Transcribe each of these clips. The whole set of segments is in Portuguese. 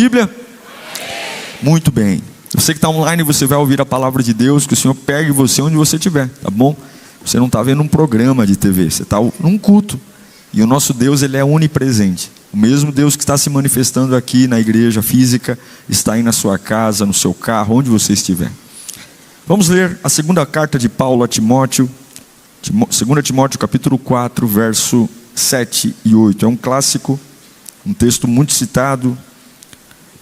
Bíblia? Muito bem. Você que está online, você vai ouvir a palavra de Deus. Que o Senhor pegue você onde você estiver, tá bom? Você não está vendo um programa de TV, você está num culto. E o nosso Deus, Ele é onipresente. O mesmo Deus que está se manifestando aqui na igreja física, está aí na sua casa, no seu carro, onde você estiver. Vamos ler a segunda carta de Paulo a Timóteo, 2 Timóteo capítulo 4, verso 7 e 8. É um clássico, um texto muito citado,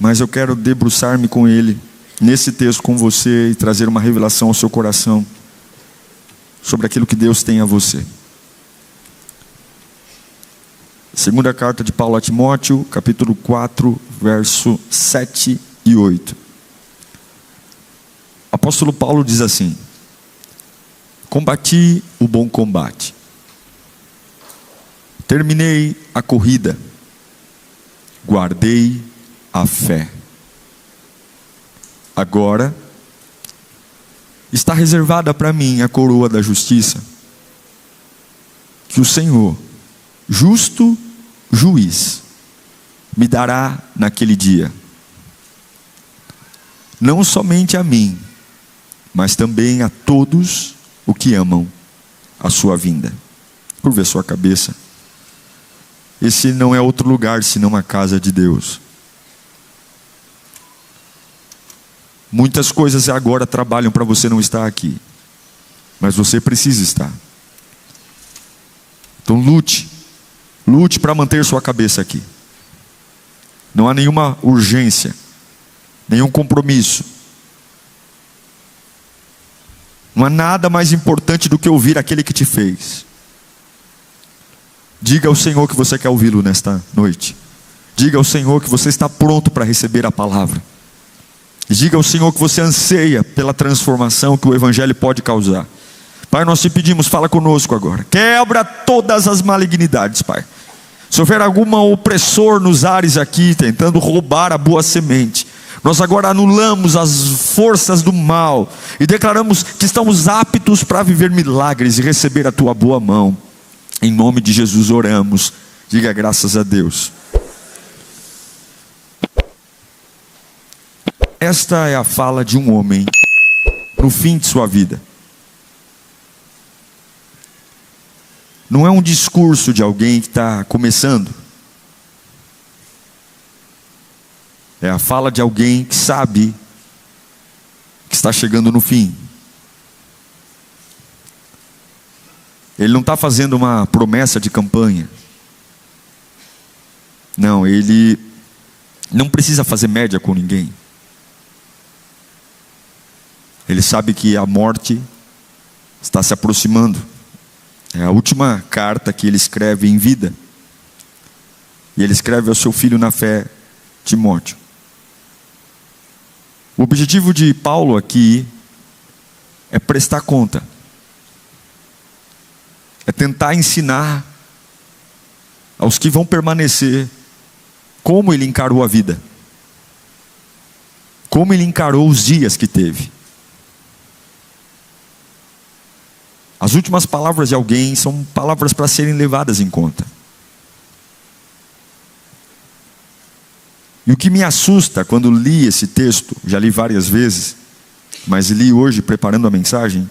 mas eu quero debruçar-me com ele, nesse texto com você, e trazer uma revelação ao seu coração, sobre aquilo que Deus tem a você. Segunda carta de Paulo a Timóteo, capítulo 4, verso 7 e 8. O apóstolo Paulo diz assim: combati o bom combate, terminei a corrida, guardei a fé. Agora está reservada para mim a coroa da justiça, que o Senhor, justo juiz, me dará naquele dia, não somente a mim, mas também a todos os que amam a sua vinda. Curva a sua cabeça. Esse não é outro lugar senão a casa de Deus. Muitas coisas agora trabalham para você não estar aqui, mas você precisa estar. Então lute para manter sua cabeça aqui. Não há nenhuma urgência, nenhum compromisso. Não há nada mais importante do que ouvir aquele que te fez. Diga ao Senhor que você quer ouvi-lo nesta noite. Diga ao Senhor que você está pronto para receber a palavra. Diga ao Senhor que você anseia pela transformação que o Evangelho pode causar. Pai, nós te pedimos, fala conosco agora. Quebra todas as malignidades, Pai. Se houver algum opressor nos ares aqui, tentando roubar a boa semente, nós agora anulamos as forças do mal e declaramos que estamos aptos para viver milagres e receber a tua boa mão. Em nome de Jesus oramos. Diga graças a Deus. Esta é a fala de um homem no fim de sua vida. Não é um discurso de alguém que está começando. É a fala de alguém que sabe que está chegando no fim. Ele não está fazendo uma promessa de campanha. Não, ele não precisa fazer média com ninguém. Ele sabe que a morte está se aproximando. É a última carta que ele escreve em vida. E ele escreve ao seu filho na fé, Timóteo. O objetivo de Paulo aqui é prestar conta. É tentar ensinar aos que vão permanecer como ele encarou a vida. Como ele encarou os dias que teve. As últimas palavras de alguém são palavras para serem levadas em conta. E o que me assusta quando li esse texto, já li várias vezes, mas li hoje preparando a mensagem,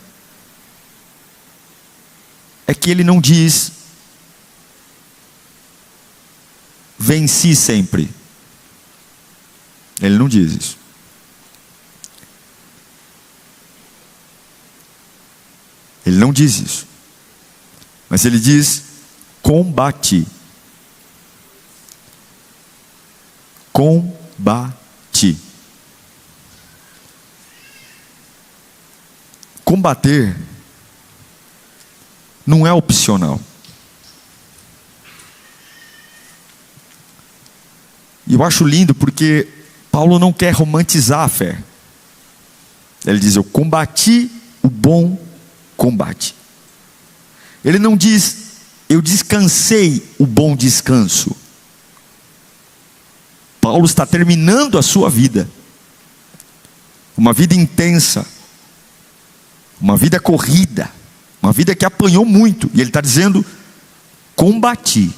é que ele não diz: venci sempre. Ele não diz isso. Ele não diz isso. Mas ele diz: combati. Combati. Combater não é opcional. E eu acho lindo porque Paulo não quer romantizar a fé. Ele diz: eu combati o bom combate. Ele não diz: eu descansei o bom descanso. Paulo está terminando a sua vida. Uma vida intensa. Uma vida corrida. Uma vida que apanhou muito. E ele está dizendo: combati.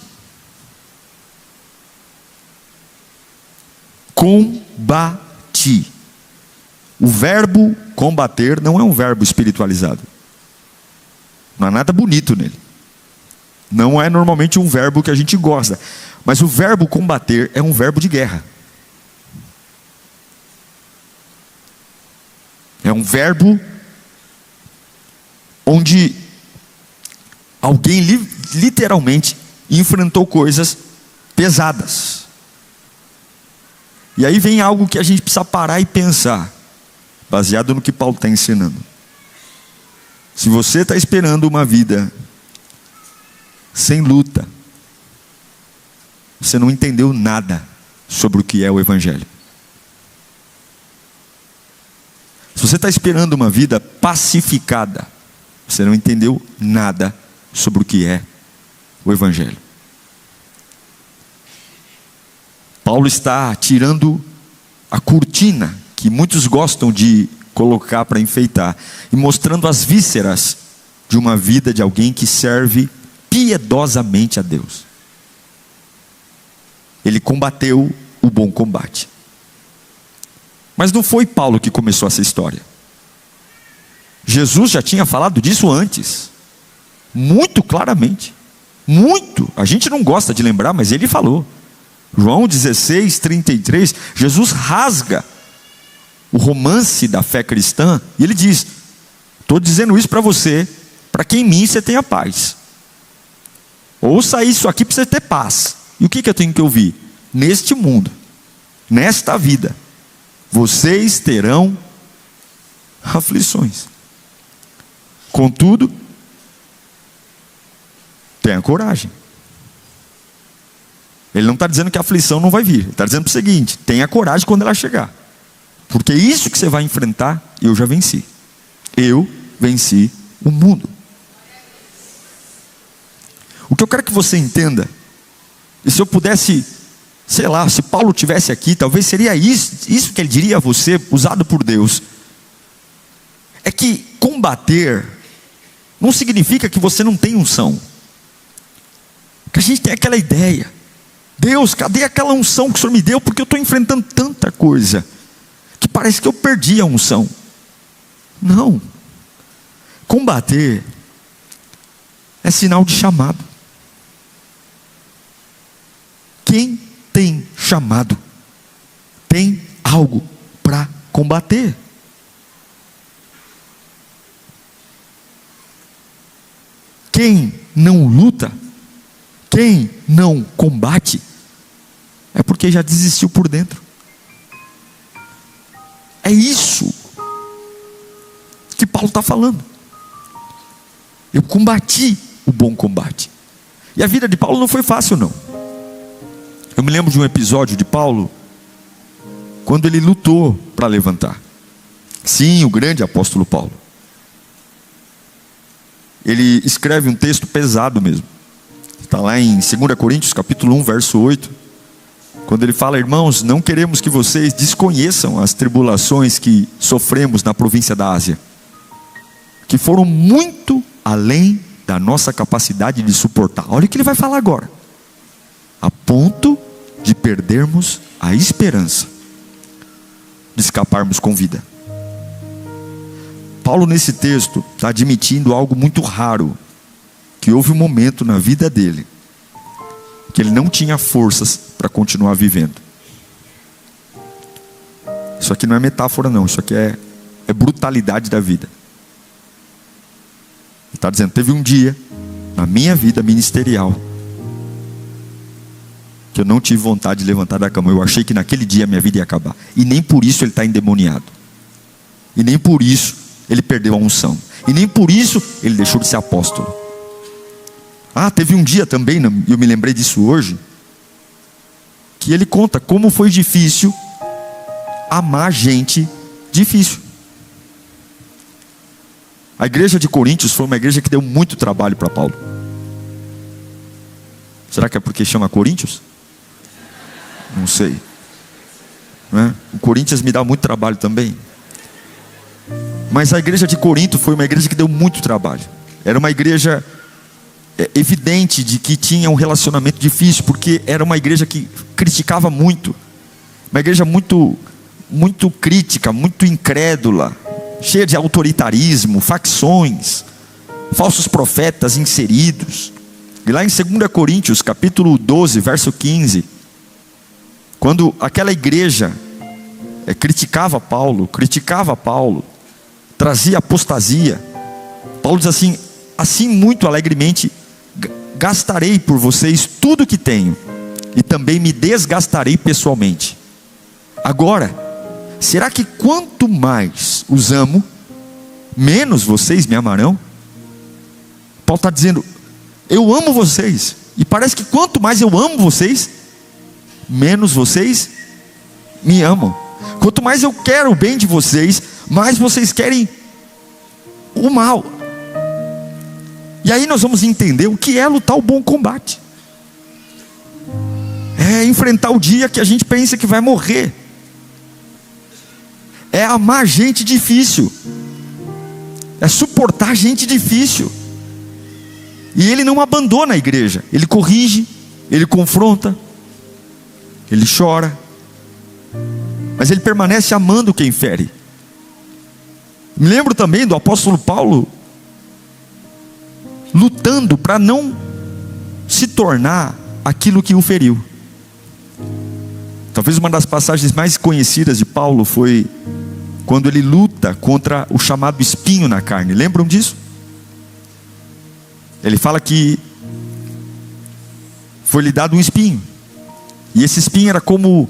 combati. O verbo combater não é um verbo espiritualizado. Não há nada bonito nele. Não é normalmente um verbo que a gente gosta. Mas o verbo combater é um verbo de guerra. É um verbo onde alguém literalmente enfrentou coisas pesadas. E aí vem algo que a gente precisa parar e pensar, baseado no que Paulo está ensinando. Se você está esperando uma vida sem luta, você não entendeu nada sobre o que é o Evangelho. Se você está esperando uma vida pacificada, você não entendeu nada sobre o que é o Evangelho. Paulo está tirando a cortina que muitos gostam de colocar para enfeitar e mostrando as vísceras de uma vida de alguém que serve piedosamente a Deus. Ele combateu o bom combate. Mas não foi Paulo que começou essa história. Jesus já tinha falado disso antes, muito claramente. Muito. A gente não gosta de lembrar, mas ele falou. João 16:33, Jesus rasga o romance da fé cristã e ele diz: estou dizendo isso para você, para que em mim você tenha paz. Ouça isso aqui para você ter paz. E o que eu tenho que ouvir? Neste mundo, nesta vida, vocês terão aflições. Contudo, tenha coragem. Ele não está dizendo que a aflição não vai vir. Ele está dizendo o seguinte: tenha coragem quando ela chegar. Porque isso que você vai enfrentar, eu já venci. Eu venci o mundo. O que eu quero que você entenda, e se eu pudesse, sei lá, se Paulo estivesse aqui, talvez seria isso que ele diria a você, usado por Deus. É que combater não significa que você não tem unção. Porque a gente tem aquela ideia: Deus, cadê aquela unção que o Senhor me deu? Porque eu estou enfrentando tanta coisa que parece que eu perdi a unção. Não. Combater é sinal de chamado. Quem tem chamado tem algo para combater. Quem não luta, quem não combate, é porque já desistiu por dentro. É isso que Paulo está falando. Eu combati o bom combate. E a vida de Paulo não foi fácil, não. Eu me lembro de um episódio de Paulo, quando ele lutou para levantar. Sim, o grande apóstolo Paulo. Ele escreve um texto pesado mesmo. Está lá em 2 Coríntios capítulo 1, verso 8. Quando ele fala: irmãos, não queremos que vocês desconheçam as tribulações que sofremos na província da Ásia, que foram muito além da nossa capacidade de suportar. Olha o que ele vai falar agora. A ponto de perdermos a esperança de escaparmos com vida. Paulo nesse texto está admitindo algo muito raro, que houve um momento na vida dele que ele não tinha forças para continuar vivendo. Isso aqui não é metáfora não, isso aqui é brutalidade da vida. Ele está dizendo: teve um dia na minha vida ministerial que eu não tive vontade de levantar da cama. Eu achei que naquele dia a minha vida ia acabar. E nem por isso ele está endemoniado. E nem por isso ele perdeu a unção. E nem por isso ele deixou de ser apóstolo. Teve um dia também, eu me lembrei disso hoje, que ele conta como foi difícil amar gente difícil. A igreja de Coríntios foi uma igreja que deu muito trabalho para Paulo. Será que é porque chama Coríntios? Não sei, né? O Corinthians me dá muito trabalho também. Mas a igreja de Corinto foi uma igreja que deu muito trabalho. Era uma igreja evidente de que tinha um relacionamento difícil, porque era uma igreja que criticava muito. Uma igreja muito crítica, muito incrédula, cheia de autoritarismo, facções, falsos profetas inseridos. E lá em 2 Coríntios, capítulo 12, verso 15, quando aquela igreja criticava Paulo, trazia apostasia, Paulo diz assim muito alegremente: gastarei por vocês tudo que tenho, e também me desgastarei pessoalmente. Agora, será que quanto mais os amo, menos vocês me amarão? Paulo está dizendo: eu amo vocês, e parece que quanto mais eu amo vocês, menos vocês me amam. Quanto mais eu quero o bem de vocês, mais vocês querem o mal. E aí nós vamos entender o que é lutar o bom combate. É enfrentar o dia que a gente pensa que vai morrer. É amar gente difícil. É suportar gente difícil. E ele não abandona a igreja. Ele corrige, ele confronta, ele chora, mas ele permanece amando quem fere. Me lembro também do apóstolo Paulo lutando para não se tornar aquilo que o feriu. Talvez uma das passagens mais conhecidas de Paulo foi quando ele luta contra o chamado espinho na carne. Lembram disso? Ele fala que foi-lhe dado um espinho, e esse espinho era como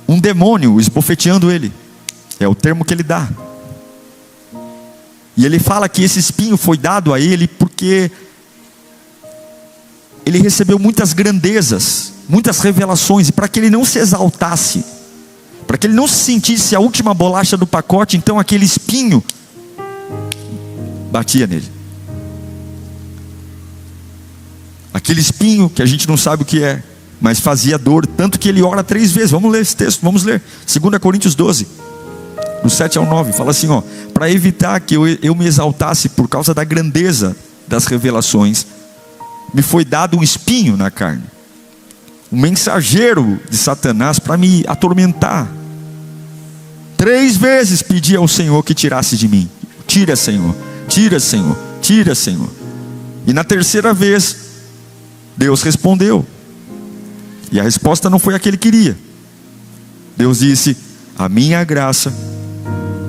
um demônio esbofeteando ele. É o termo que ele dá. E ele fala que esse espinho foi dado a ele porque ele recebeu muitas grandezas, muitas revelações, e para que ele não se exaltasse, para que ele não se sentisse a última bolacha do pacote, então aquele espinho batia nele. Aquele espinho que a gente não sabe o que é, mas fazia dor, tanto que ele ora 3 vezes. Vamos ler esse texto, vamos ler 2 Coríntios 12, do 7 ao 9, fala assim: para evitar que eu me exaltasse por causa da grandeza das revelações, me foi dado um espinho na carne, um mensageiro de Satanás para me atormentar. 3 vezes pedi ao Senhor que tirasse de mim: tira, Senhor, tira, Senhor, tira, Senhor. E na 3ª vez Deus respondeu, e a resposta não foi a que ele queria. Deus disse: a minha graça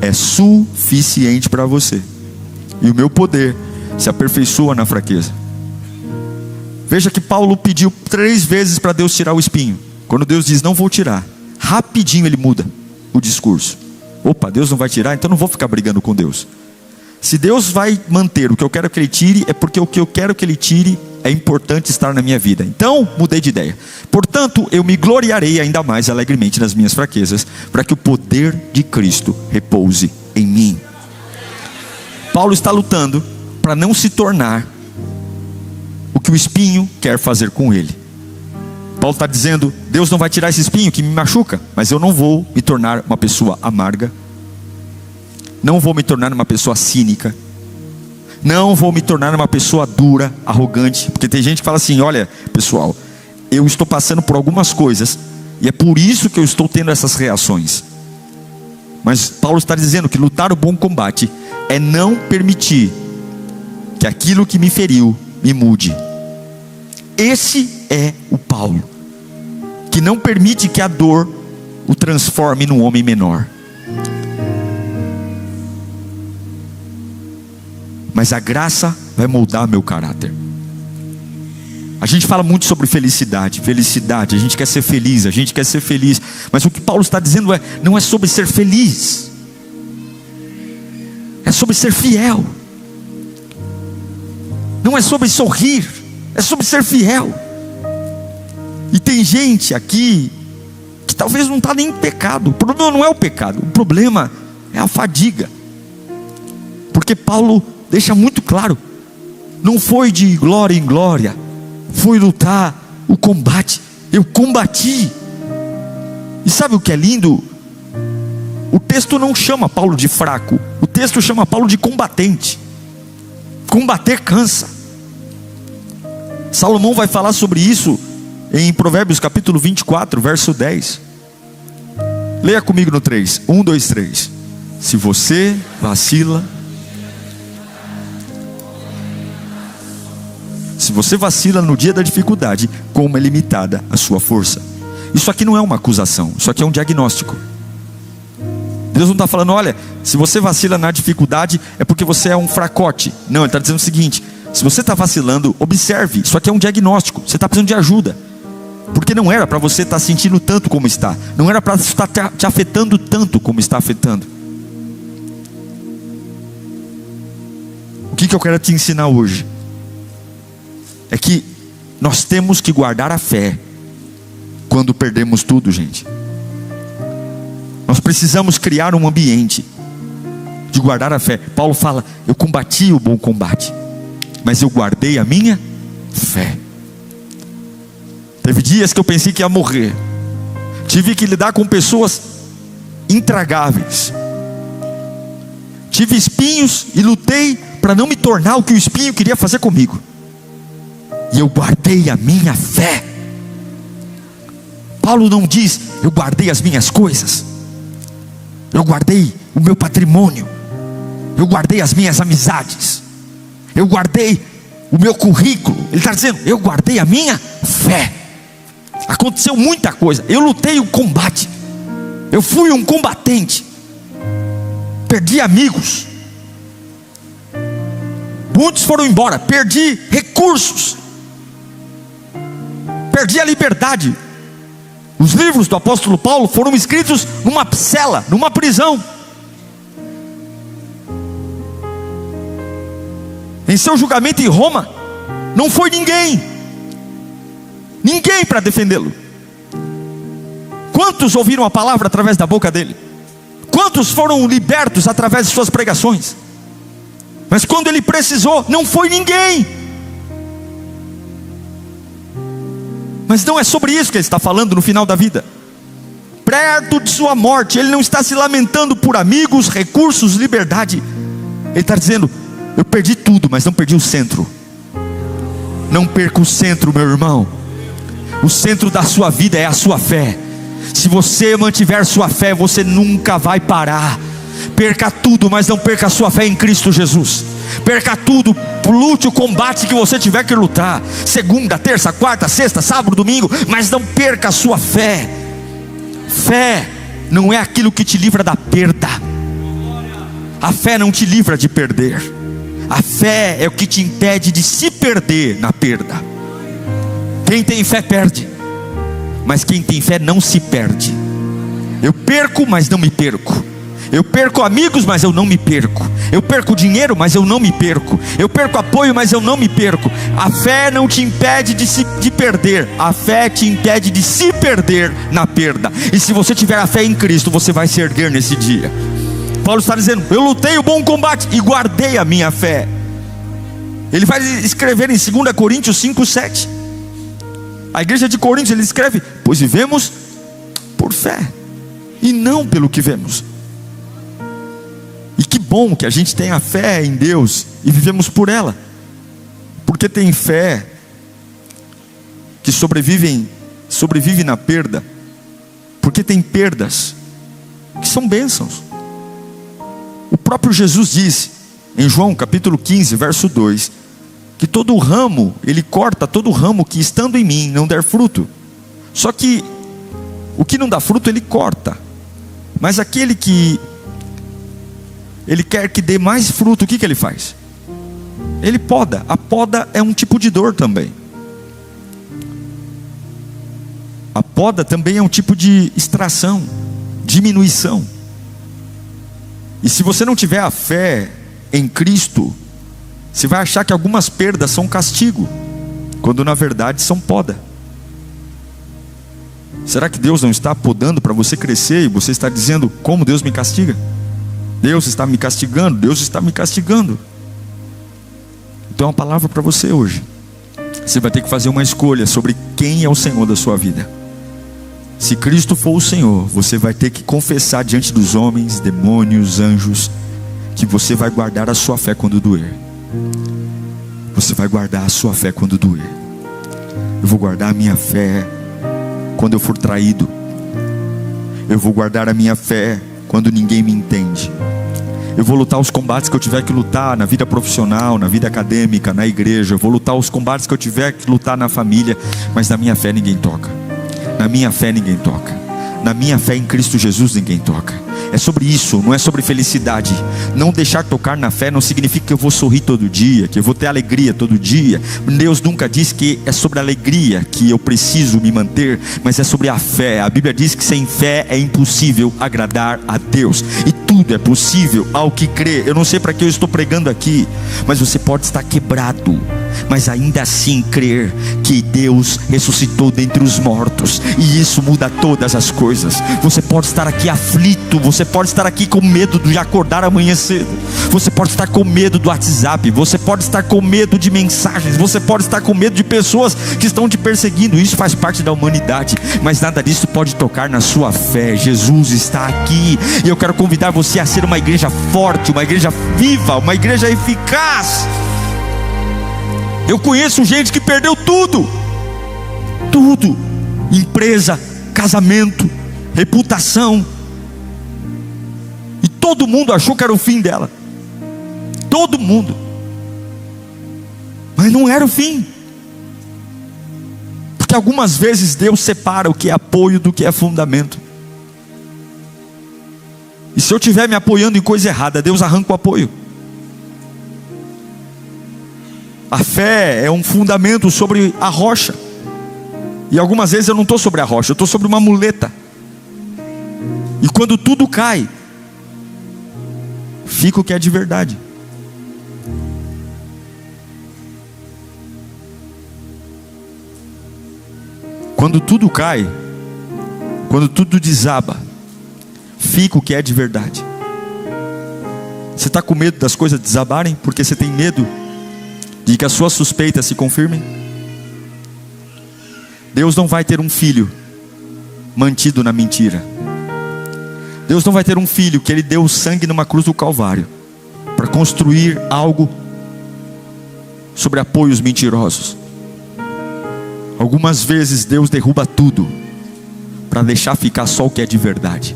é suficiente para você, e o meu poder se aperfeiçoa na fraqueza. Veja que Paulo pediu 3 vezes para Deus tirar o espinho. Quando Deus diz não vou tirar, rapidinho ele muda o discurso. Opa, Deus não vai tirar, então não vou ficar brigando com Deus. Se Deus vai manter o que eu quero que Ele tire, é porque o que eu quero que Ele tire é importante estar na minha vida. Então mudei de ideia. Portanto, eu me gloriarei ainda mais alegremente nas minhas fraquezas, para que o poder de Cristo repouse em mim. Paulo está lutando para não se tornar o que o espinho quer fazer com ele. Paulo está dizendo: Deus não vai tirar esse espinho que me machuca, mas eu não vou me tornar uma pessoa amarga, não vou me tornar uma pessoa cínica, não vou me tornar uma pessoa dura, arrogante. Porque tem gente que fala assim: olha pessoal, eu estou passando por algumas coisas, e é por isso que eu estou tendo essas reações. Mas Paulo está dizendo que lutar o bom combate é não permitir que aquilo que me feriu me mude. Esse é o Paulo, que não permite que a dor o transforme num homem menor. Mas a graça vai moldar meu caráter. A gente fala muito sobre felicidade, a gente quer ser feliz, mas o que Paulo está dizendo não é sobre ser feliz, é sobre ser fiel. Não é sobre sorrir, é sobre ser fiel. E tem gente aqui que talvez não está nem em pecado. O problema não é o pecado, o problema é a fadiga. Porque Paulo deixa muito claro: não foi de glória em glória, foi lutar o combate. Eu combati. E sabe o que é lindo? O texto não chama Paulo de fraco, o texto chama Paulo de combatente. Combater cansa. Salomão vai falar sobre isso em Provérbios capítulo 24, verso 10. Leia comigo no 3. 1, 2, 3. Se você vacila, no dia da dificuldade, como é limitada a sua força. Isso aqui não é uma acusação, isso aqui é um diagnóstico. Deus não está falando, olha, se você vacila na dificuldade, é porque você é um fracote. Não, Ele está dizendo o seguinte: se você está vacilando, observe, isso aqui é um diagnóstico, você está precisando de ajuda. Porque não era para você estar sentindo tanto como está, não era para estar te afetando tanto como está afetando. O que eu quero te ensinar hoje é que nós temos que guardar a fé quando perdemos tudo, gente. Nós precisamos criar um ambiente de guardar a fé. Paulo fala: eu combati o bom combate, mas eu guardei a minha fé. Teve dias que eu pensei que ia morrer. Tive que lidar com pessoas intragáveis. Tive espinhos e lutei para não me tornar o que o espinho queria fazer comigo. E eu guardei a minha fé. Paulo não diz: eu guardei as minhas coisas, eu guardei o meu patrimônio, eu guardei as minhas amizades, eu guardei o meu currículo. Ele está dizendo: eu guardei a minha fé. Aconteceu muita coisa, eu lutei o combate, eu fui um combatente, perdi amigos, muitos foram embora, perdi recursos, perdi a liberdade. Os livros do apóstolo Paulo foram escritos numa cela, numa prisão. Em seu julgamento em Roma, não foi ninguém para defendê-lo. Quantos ouviram a palavra através da boca dele? Quantos foram libertos através de suas pregações? Mas quando ele precisou, não foi ninguém. Mas não é sobre isso que ele está falando no final da vida. Perto de sua morte, ele não está se lamentando por amigos, recursos, liberdade. Ele está dizendo: eu perdi tudo, mas não perdi o centro. Não perca o centro, meu irmão. O centro da sua vida é a sua fé. Se você mantiver sua fé, você nunca vai parar. Perca tudo, mas não perca a sua fé em Cristo Jesus. Perca tudo, lute o combate que você tiver que lutar, segunda, terça, quarta, sexta, sábado, domingo, mas não perca a sua fé. Fé não é aquilo que te livra da perda. A fé não te livra de perder. A fé é o que te impede de se perder na perda. Quem tem fé perde, mas quem tem fé não se perde. Eu perco, mas não me perco. Eu perco amigos, mas eu não me perco. Eu perco dinheiro, mas eu não me perco. Eu perco apoio, mas eu não me perco. A fé não te impede de perder. A fé te impede de se perder na perda. E se você tiver a fé em Cristo, você vai se erguer nesse dia. Paulo está dizendo: eu lutei o bom combate e guardei a minha fé. Ele vai escrever em 2 Coríntios 5, 7. A igreja de Coríntios, ele escreve: pois vivemos por fé e não pelo que vemos. E que bom que a gente tem a fé em Deus e vivemos por ela. Porque tem fé que sobrevive na perda. Porque tem perdas que são bênçãos. O próprio Jesus disse em João capítulo 15, verso 2, que todo ramo, ele corta todo ramo que estando em mim não der fruto. Só que o que não dá fruto ele corta, mas aquele que ele quer que dê mais fruto, o que ele faz? Ele poda. A poda é um tipo de dor também. A poda também é um tipo de extração, diminuição. E se você não tiver a fé em Cristo, você vai achar que algumas perdas são castigo, quando na verdade são poda. Será que Deus não está podando para você crescer e você está dizendo: como Deus me castiga? Deus está me castigando, Deus está me castigando. Então, uma palavra para você hoje. Você vai ter que fazer uma escolha sobre quem é o Senhor da sua vida. Se Cristo for o Senhor, você vai ter que confessar diante dos homens, demônios, anjos, que você vai guardar a sua fé quando doer. Você vai guardar a sua fé quando doer. Eu vou guardar a minha fé quando eu for traído. Eu vou guardar a minha fé quando ninguém me entende. Eu vou lutar os combates que eu tiver que lutar na vida profissional, na vida acadêmica, na igreja. Eu vou lutar os combates que eu tiver que lutar na família. Mas na minha fé ninguém toca. Na minha fé ninguém toca. Na minha fé em Cristo Jesus ninguém toca. É sobre isso, não é sobre felicidade. Não deixar tocar na fé não significa que eu vou sorrir todo dia, que eu vou ter alegria todo dia. Deus nunca diz que é sobre a alegria que eu preciso me manter, mas é sobre a fé. A Bíblia diz que sem fé é impossível agradar a Deus. E tudo é possível ao que crê. Eu não sei para que eu estou pregando aqui, mas você pode estar quebrado, mas ainda assim crer que Deus ressuscitou dentre os mortos, e isso muda todas as coisas. Você pode estar aqui aflito, você pode estar aqui com medo de acordar amanhã cedo, você pode estar com medo do WhatsApp, você pode estar com medo de mensagens, você pode estar com medo de pessoas que estão te perseguindo. Isso faz parte da humanidade, mas nada disso pode tocar na sua fé. Jesus está aqui, e eu quero convidar você a ser uma igreja forte, uma igreja viva, uma igreja eficaz. Eu conheço gente que perdeu tudo, empresa, casamento, reputação, e todo mundo achou que era o fim dela, todo mundo, mas não era o fim, porque algumas vezes Deus separa o que é apoio do que é fundamento. E se eu estiver me apoiando em coisa errada, Deus arranca o apoio. A fé é um fundamento sobre a rocha. E algumas vezes eu não estou sobre a rocha, eu estou sobre uma muleta. E quando tudo cai, fica o que é de verdade. Quando tudo cai, quando tudo desaba, fica o que é de verdade. Você está com medo das coisas desabarem? Porque você tem medo de que as suas suspeitas se confirmem? Deus não vai ter um filho mantido na mentira. Deus não vai ter um filho que Ele deu o sangue numa cruz do Calvário para construir algo sobre apoios mentirosos. Algumas vezes Deus derruba tudo para deixar ficar só o que é de verdade.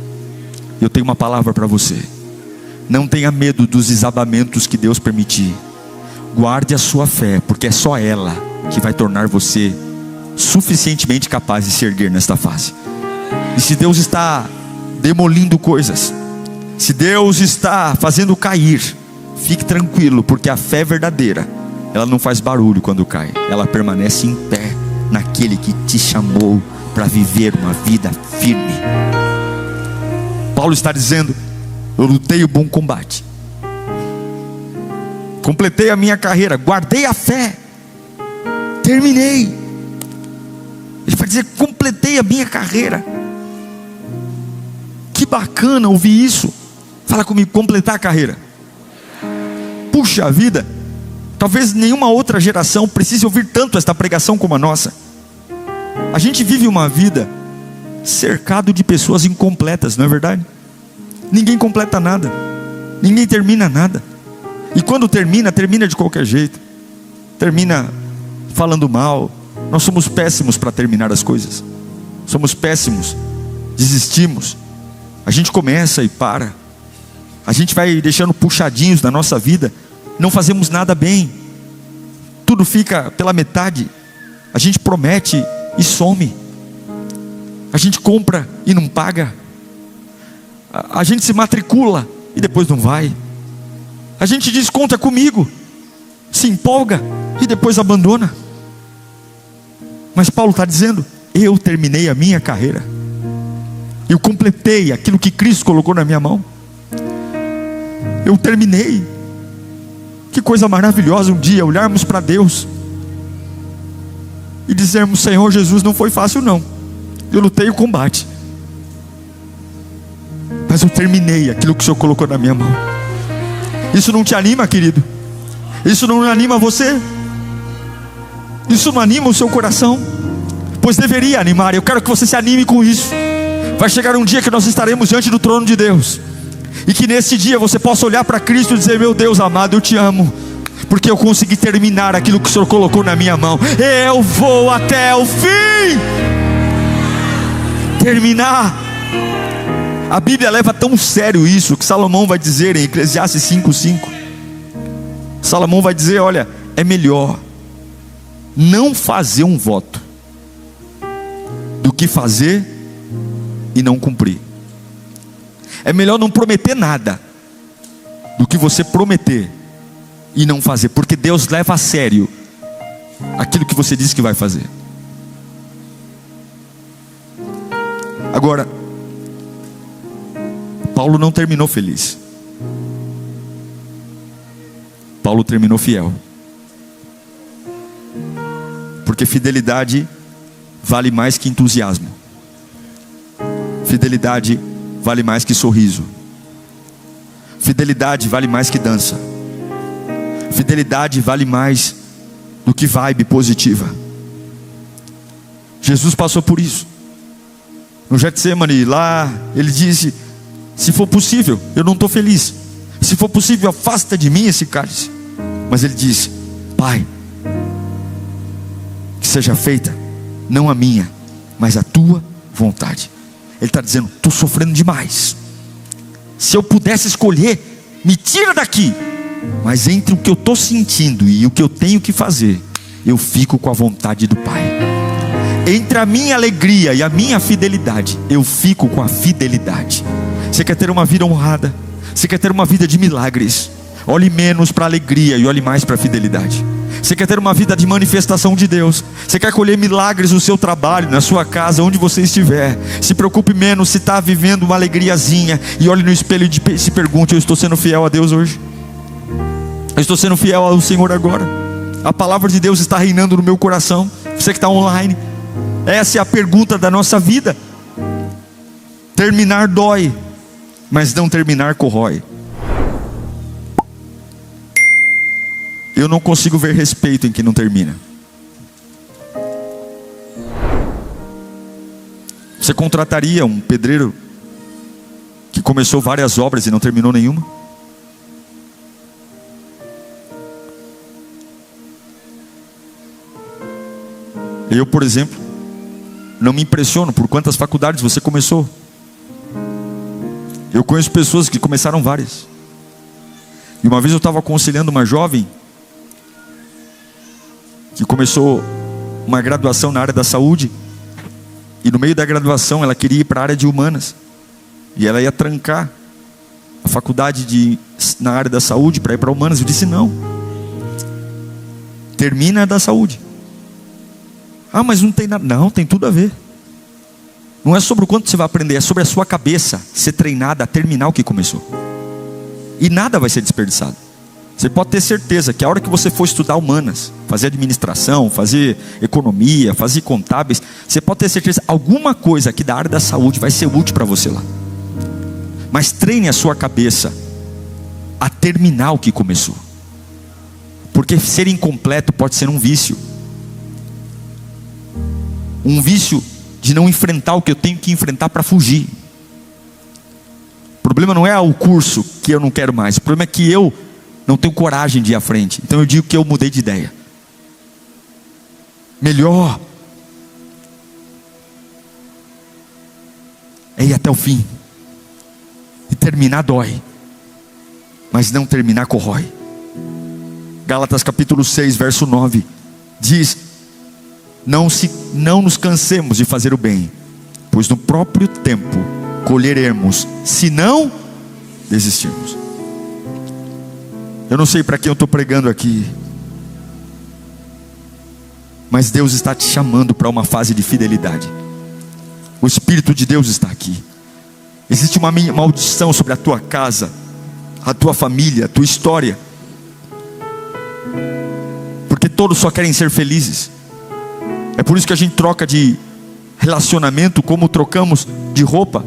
Eu tenho uma palavra para você: não tenha medo dos desabamentos que Deus permitir. Guarde a sua fé, porque é só ela que vai tornar você suficientemente capaz de se erguer nesta fase. E se Deus está demolindo coisas, se Deus está fazendo cair, fique tranquilo, porque a fé verdadeira, ela não faz barulho quando cai, ela permanece em pé naquele que te chamou para viver uma vida firme. Paulo está dizendo: eu lutei o bom combate, completei a minha carreira, guardei a fé, terminei. Ele vai dizer: completei a minha carreira. Que bacana ouvir isso. Fala comigo: completar a carreira. Puxa vida, talvez nenhuma outra geração precise ouvir tanto esta pregação como a nossa. A gente vive uma vida cercado de pessoas incompletas, não é verdade? Ninguém completa nada, ninguém termina nada. E quando termina, termina de qualquer jeito, termina falando mal. Nós somos péssimos para terminar as coisas, somos péssimos, desistimos. A gente começa e para, a gente vai deixando puxadinhos na nossa vida, não fazemos nada bem, tudo fica pela metade. A gente promete e some, a gente compra e não paga, a gente se matricula e depois não vai, a gente diz conta comigo, se empolga e depois abandona. Mas Paulo está dizendo: eu terminei a minha carreira, eu completei aquilo que Cristo colocou na minha mão, eu terminei. Que coisa maravilhosa um dia olharmos para Deus e dizermos: Senhor Jesus, não foi fácil não, eu lutei o combate, mas eu terminei aquilo que o Senhor colocou na minha mão. Isso não te anima, querido? Isso não anima você? Isso não anima o seu coração? Pois deveria animar. Eu quero que você se anime com isso. Vai chegar um dia que nós estaremos diante do trono de Deus, e que nesse dia você possa olhar para Cristo e dizer: meu Deus amado, eu te amo, porque eu consegui terminar aquilo que o Senhor colocou na minha mão. Eu vou até o fim terminar. A Bíblia leva tão sério isso, que Salomão vai dizer em Eclesiastes 5:5. Salomão vai dizer: olha, é melhor não fazer um voto do que fazer e não cumprir. É melhor não prometer nada do que você prometer e não fazer, porque Deus leva a sério aquilo que você disse que vai fazer. Agora, Paulo não terminou feliz. Paulo terminou fiel. Porque fidelidade vale mais que entusiasmo. Fidelidade vale mais que sorriso. Fidelidade vale mais que dança. Fidelidade vale mais do que vibe positiva. Jesus passou por isso. No Getsemane, lá, ele disse: se for possível, eu não estou feliz. Se for possível, afasta de mim esse cálice. Mas ele disse: Pai, que seja feita não a minha, mas a tua vontade. Ele está dizendo: estou sofrendo demais. Se eu pudesse escolher, me tira daqui. Mas entre o que eu estou sentindo e o que eu tenho que fazer, eu fico com a vontade do Pai. Entre a minha alegria e a minha fidelidade, eu fico com a fidelidade. Você quer ter uma vida honrada? Você quer ter uma vida de milagres? Olhe menos para a alegria e olhe mais para a fidelidade. Você quer ter uma vida de manifestação de Deus? Você quer colher milagres no seu trabalho, na sua casa, onde você estiver? Se preocupe menos se está vivendo uma alegriazinha e olhe no espelho e se pergunte: eu estou sendo fiel a Deus hoje? Eu estou sendo fiel ao Senhor agora? A palavra de Deus está reinando no meu coração? Você que está online, essa é a pergunta da nossa vida. Terminar dói, mas não terminar corrói. Eu não consigo ver respeito em quem não termina. Você contrataria um pedreiro que começou várias obras e não terminou nenhuma? Eu, por exemplo, não me impressiono por quantas faculdades você começou. Eu conheço pessoas que começaram várias. E uma vez eu estava aconselhando uma jovem que começou uma graduação na área da saúde, e no meio da graduação ela queria ir para a área de humanas, e ela ia trancar a faculdade na área da saúde para ir para humanas. Eu disse: não, termina a da saúde. Ah, mas não tem nada. Não, tem tudo a ver. Não é sobre o quanto você vai aprender, é sobre a sua cabeça ser treinada a terminar o que começou. E nada vai ser desperdiçado. Você pode ter certeza que a hora que você for estudar humanas, fazer administração, fazer economia, fazer contábeis, você pode ter certeza que alguma coisa aqui da área da saúde vai ser útil para você lá. Mas treine a sua cabeça a terminar o que começou. Porque ser incompleto pode ser um vício. Um vício de não enfrentar o que eu tenho que enfrentar para fugir. O problema não é o curso que eu não quero mais. O problema é que eu não tenho coragem de ir à frente. Então eu digo que eu mudei de ideia. Melhor é ir até o fim. E terminar dói, mas não terminar corrói. Gálatas capítulo 6, verso 9 diz: não nos cansemos de fazer o bem, pois no próprio tempo colheremos, se não desistirmos. Eu não sei para quem eu estou pregando aqui, mas Deus está te chamando para uma fase de fidelidade. O Espírito de Deus está aqui. Existe uma maldição sobre a tua casa, a tua família, a tua história, porque todos só querem ser felizes. É por isso que a gente troca de relacionamento como trocamos de roupa.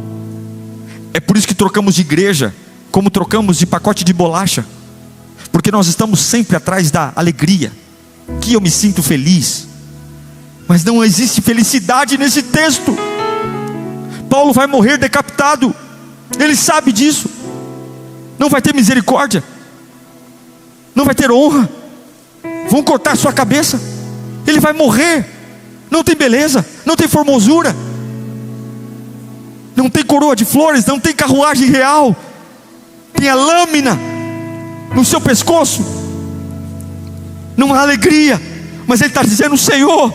É por isso que trocamos de igreja como trocamos de pacote de bolacha. Porque nós estamos sempre atrás da alegria, que eu me sinto feliz. Mas não existe felicidade nesse texto. Paulo vai morrer decapitado, ele sabe disso. Não vai ter misericórdia, não vai ter honra. Vão cortar sua cabeça, ele vai morrer. Não tem beleza, não tem formosura. Não tem coroa de flores, não tem carruagem real. Tem a lâmina no seu pescoço. Não há alegria. Mas ele está dizendo: Senhor,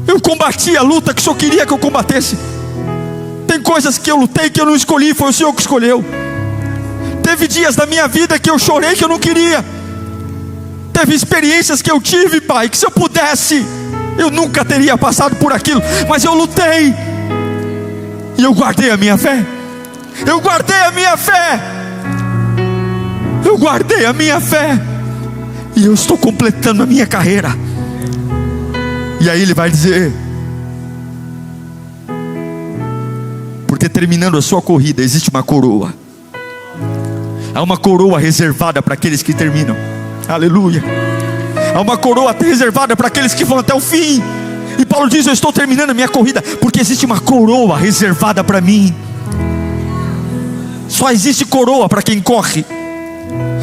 eu combati a luta que o Senhor queria que eu combatesse. Tem coisas que eu lutei que eu não escolhi, foi o Senhor que escolheu. Teve dias da minha vida que eu chorei que eu não queria. Teve experiências que eu tive, Pai, que se eu pudesse, eu nunca teria passado por aquilo. Mas eu lutei. E eu guardei a minha fé. Eu guardei a minha fé. Eu guardei a minha fé. E eu estou completando a minha carreira. E aí ele vai dizer: porque terminando a sua corrida, existe uma coroa. Há uma coroa reservada para aqueles que terminam. Aleluia. Há uma coroa reservada para aqueles que vão até o fim. E Paulo diz: eu estou terminando a minha corrida, porque existe uma coroa reservada para mim. Só existe coroa para quem corre.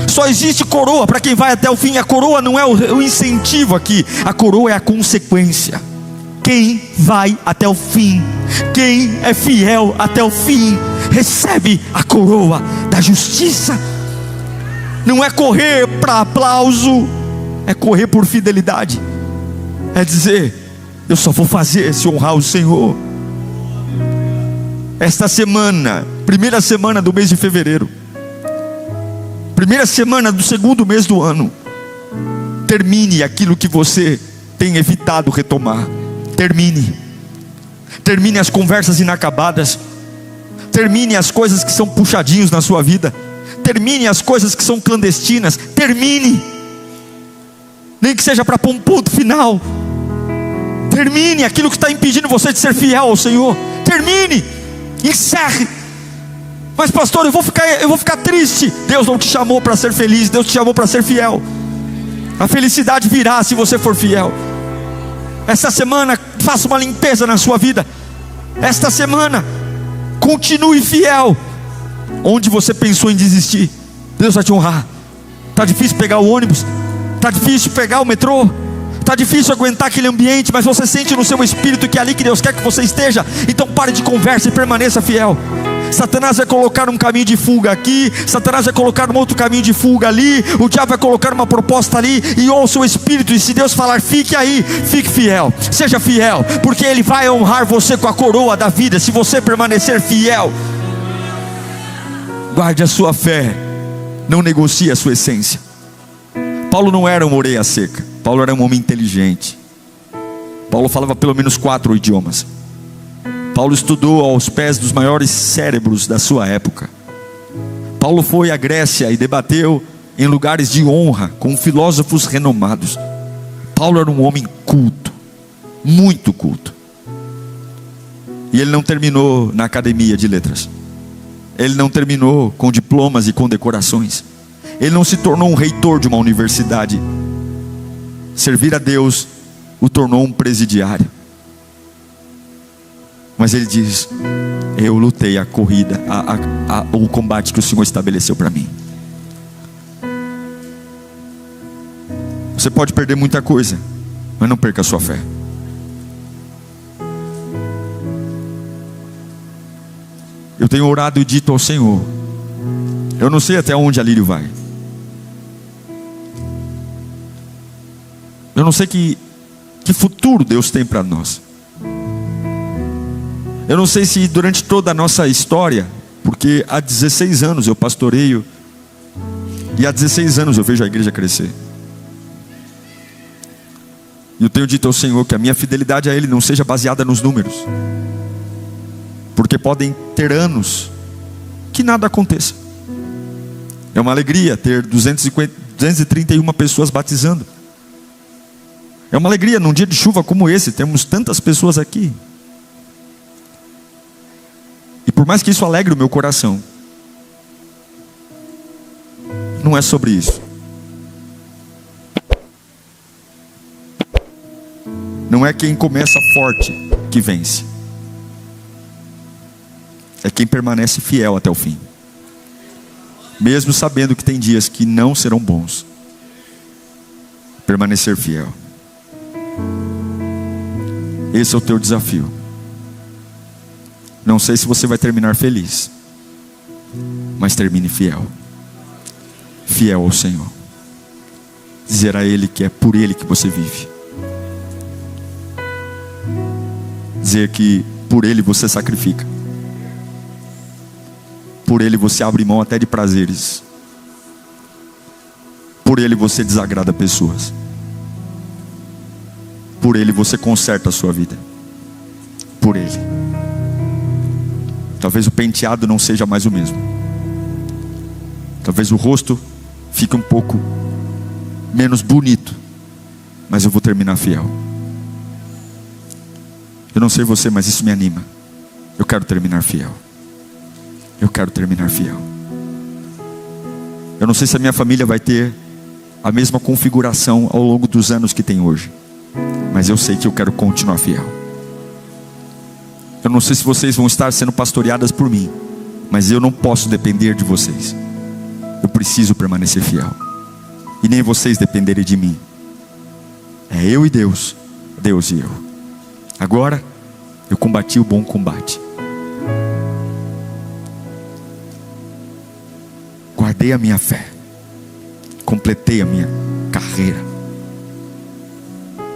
Só existe coroa para quem vai até o fim. A coroa não é o incentivo aqui. A coroa é a consequência. Quem vai até o fim, quem é fiel até o fim, recebe a coroa da justiça. Não é correr para aplauso, é correr por fidelidade. É dizer: eu só vou fazer se honrar o Senhor. Esta semana, primeira semana do mês de fevereiro, primeira semana do segundo mês do ano, termine aquilo que você tem evitado retomar. Termine as conversas inacabadas. Termine as coisas que são puxadinhos na sua vida. Termine as coisas que são clandestinas. Termine, nem que seja para pôr um ponto final. Termine aquilo que está impedindo você de ser fiel ao Senhor. Termine, encerre. Mas pastor, eu vou ficar triste. Deus não te chamou para ser feliz, Deus te chamou para ser fiel. A felicidade virá se você for fiel. Esta semana, faça uma limpeza na sua vida. Esta semana, continue fiel. Onde você pensou em desistir, Deus vai te honrar. Está difícil pegar o ônibus, está difícil pegar o metrô, está difícil aguentar aquele ambiente, mas você sente no seu espírito que é ali que Deus quer que você esteja. Então pare de conversa e permaneça fiel. Satanás vai colocar um caminho de fuga aqui, Satanás vai colocar um outro caminho de fuga ali, o diabo vai colocar uma proposta ali, e ouça o Espírito. E se Deus falar: fique aí, fique fiel, seja fiel, porque Ele vai honrar você com a coroa da vida, se você permanecer fiel. Guarde a sua fé, não negocie a sua essência. Paulo não era uma orelha seca, Paulo era um homem inteligente. Paulo falava pelo menos 4 idiomas. Paulo estudou aos pés dos maiores cérebros da sua época. Paulo foi à Grécia e debateu em lugares de honra com filósofos renomados. Paulo era um homem culto, muito culto. E ele não terminou na academia de letras. Ele não terminou com diplomas e condecorações. Ele não se tornou um reitor de uma universidade. Servir a Deus o tornou um presidiário. Mas ele diz: eu lutei a corrida, o combate que o Senhor estabeleceu para mim. Você pode perder muita coisa, mas não perca a sua fé. Eu tenho orado e dito ao Senhor: eu não sei até onde a Lírio vai. Eu não sei que futuro Deus tem para nós. Eu não sei se durante toda a nossa história, porque há 16 anos eu pastoreio, e há 16 anos eu vejo a igreja crescer. E eu tenho dito ao Senhor que a minha fidelidade a Ele não seja baseada nos números, porque podem ter anos que nada aconteça. É uma alegria ter 231 pessoas batizando. É uma alegria num dia de chuva como esse, temos tantas pessoas aqui. E por mais que isso alegre o meu coração, não é sobre isso. Não é quem começa forte que vence. É quem permanece fiel até o fim. Mesmo sabendo que tem dias que não serão bons. Permanecer fiel. Esse é o teu desafio. Não sei se você vai terminar feliz, mas termine fiel. Fiel ao Senhor. Dizer a Ele que é por Ele que você vive. Dizer que por Ele você sacrifica. Por Ele você abre mão até de prazeres. Por Ele você desagrada pessoas. Por Ele você conserta a sua vida. Por Ele. Talvez o penteado não seja mais o mesmo. Talvez o rosto fique um pouco menos bonito, mas eu vou terminar fiel. Eu não sei você, mas isso me anima. Eu quero terminar fiel. Eu quero terminar fiel. Eu não sei se a minha família vai ter a mesma configuração ao longo dos anos que tem hoje, mas eu sei que eu quero continuar fiel. Eu não sei se vocês vão estar sendo pastoreadas por mim, mas eu não posso depender de vocês. Eu preciso permanecer fiel. E nem vocês dependerem de mim. É eu e Deus, Deus e eu. Agora eu combati o bom combate. Guardei a minha fé. Completei a minha carreira.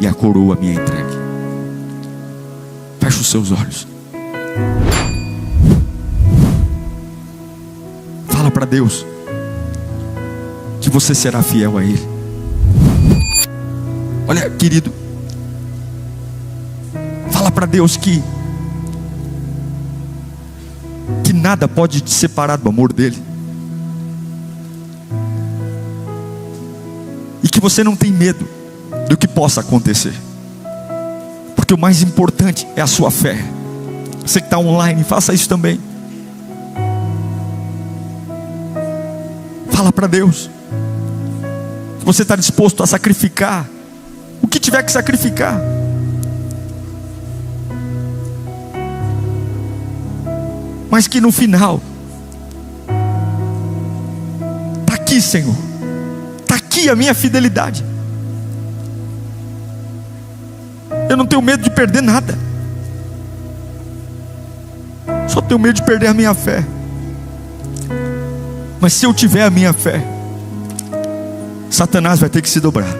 E a coroa minha entregue. Feche os seus olhos. Fala para Deus que você será fiel a Ele. Olha, querido, fala para Deus que nada pode te separar do amor dEle. E que você não tem medo do que possa acontecer. Porque o mais importante é a sua fé. Você que está online, faça isso também. Fala para Deus que você está disposto a sacrificar o que tiver que sacrificar. Mas que no final, está aqui, Senhor, está aqui a minha fidelidade. Eu não tenho medo de perder nada. Só tenho medo de perder a minha fé. Mas se eu tiver a minha fé, Satanás vai ter que se dobrar.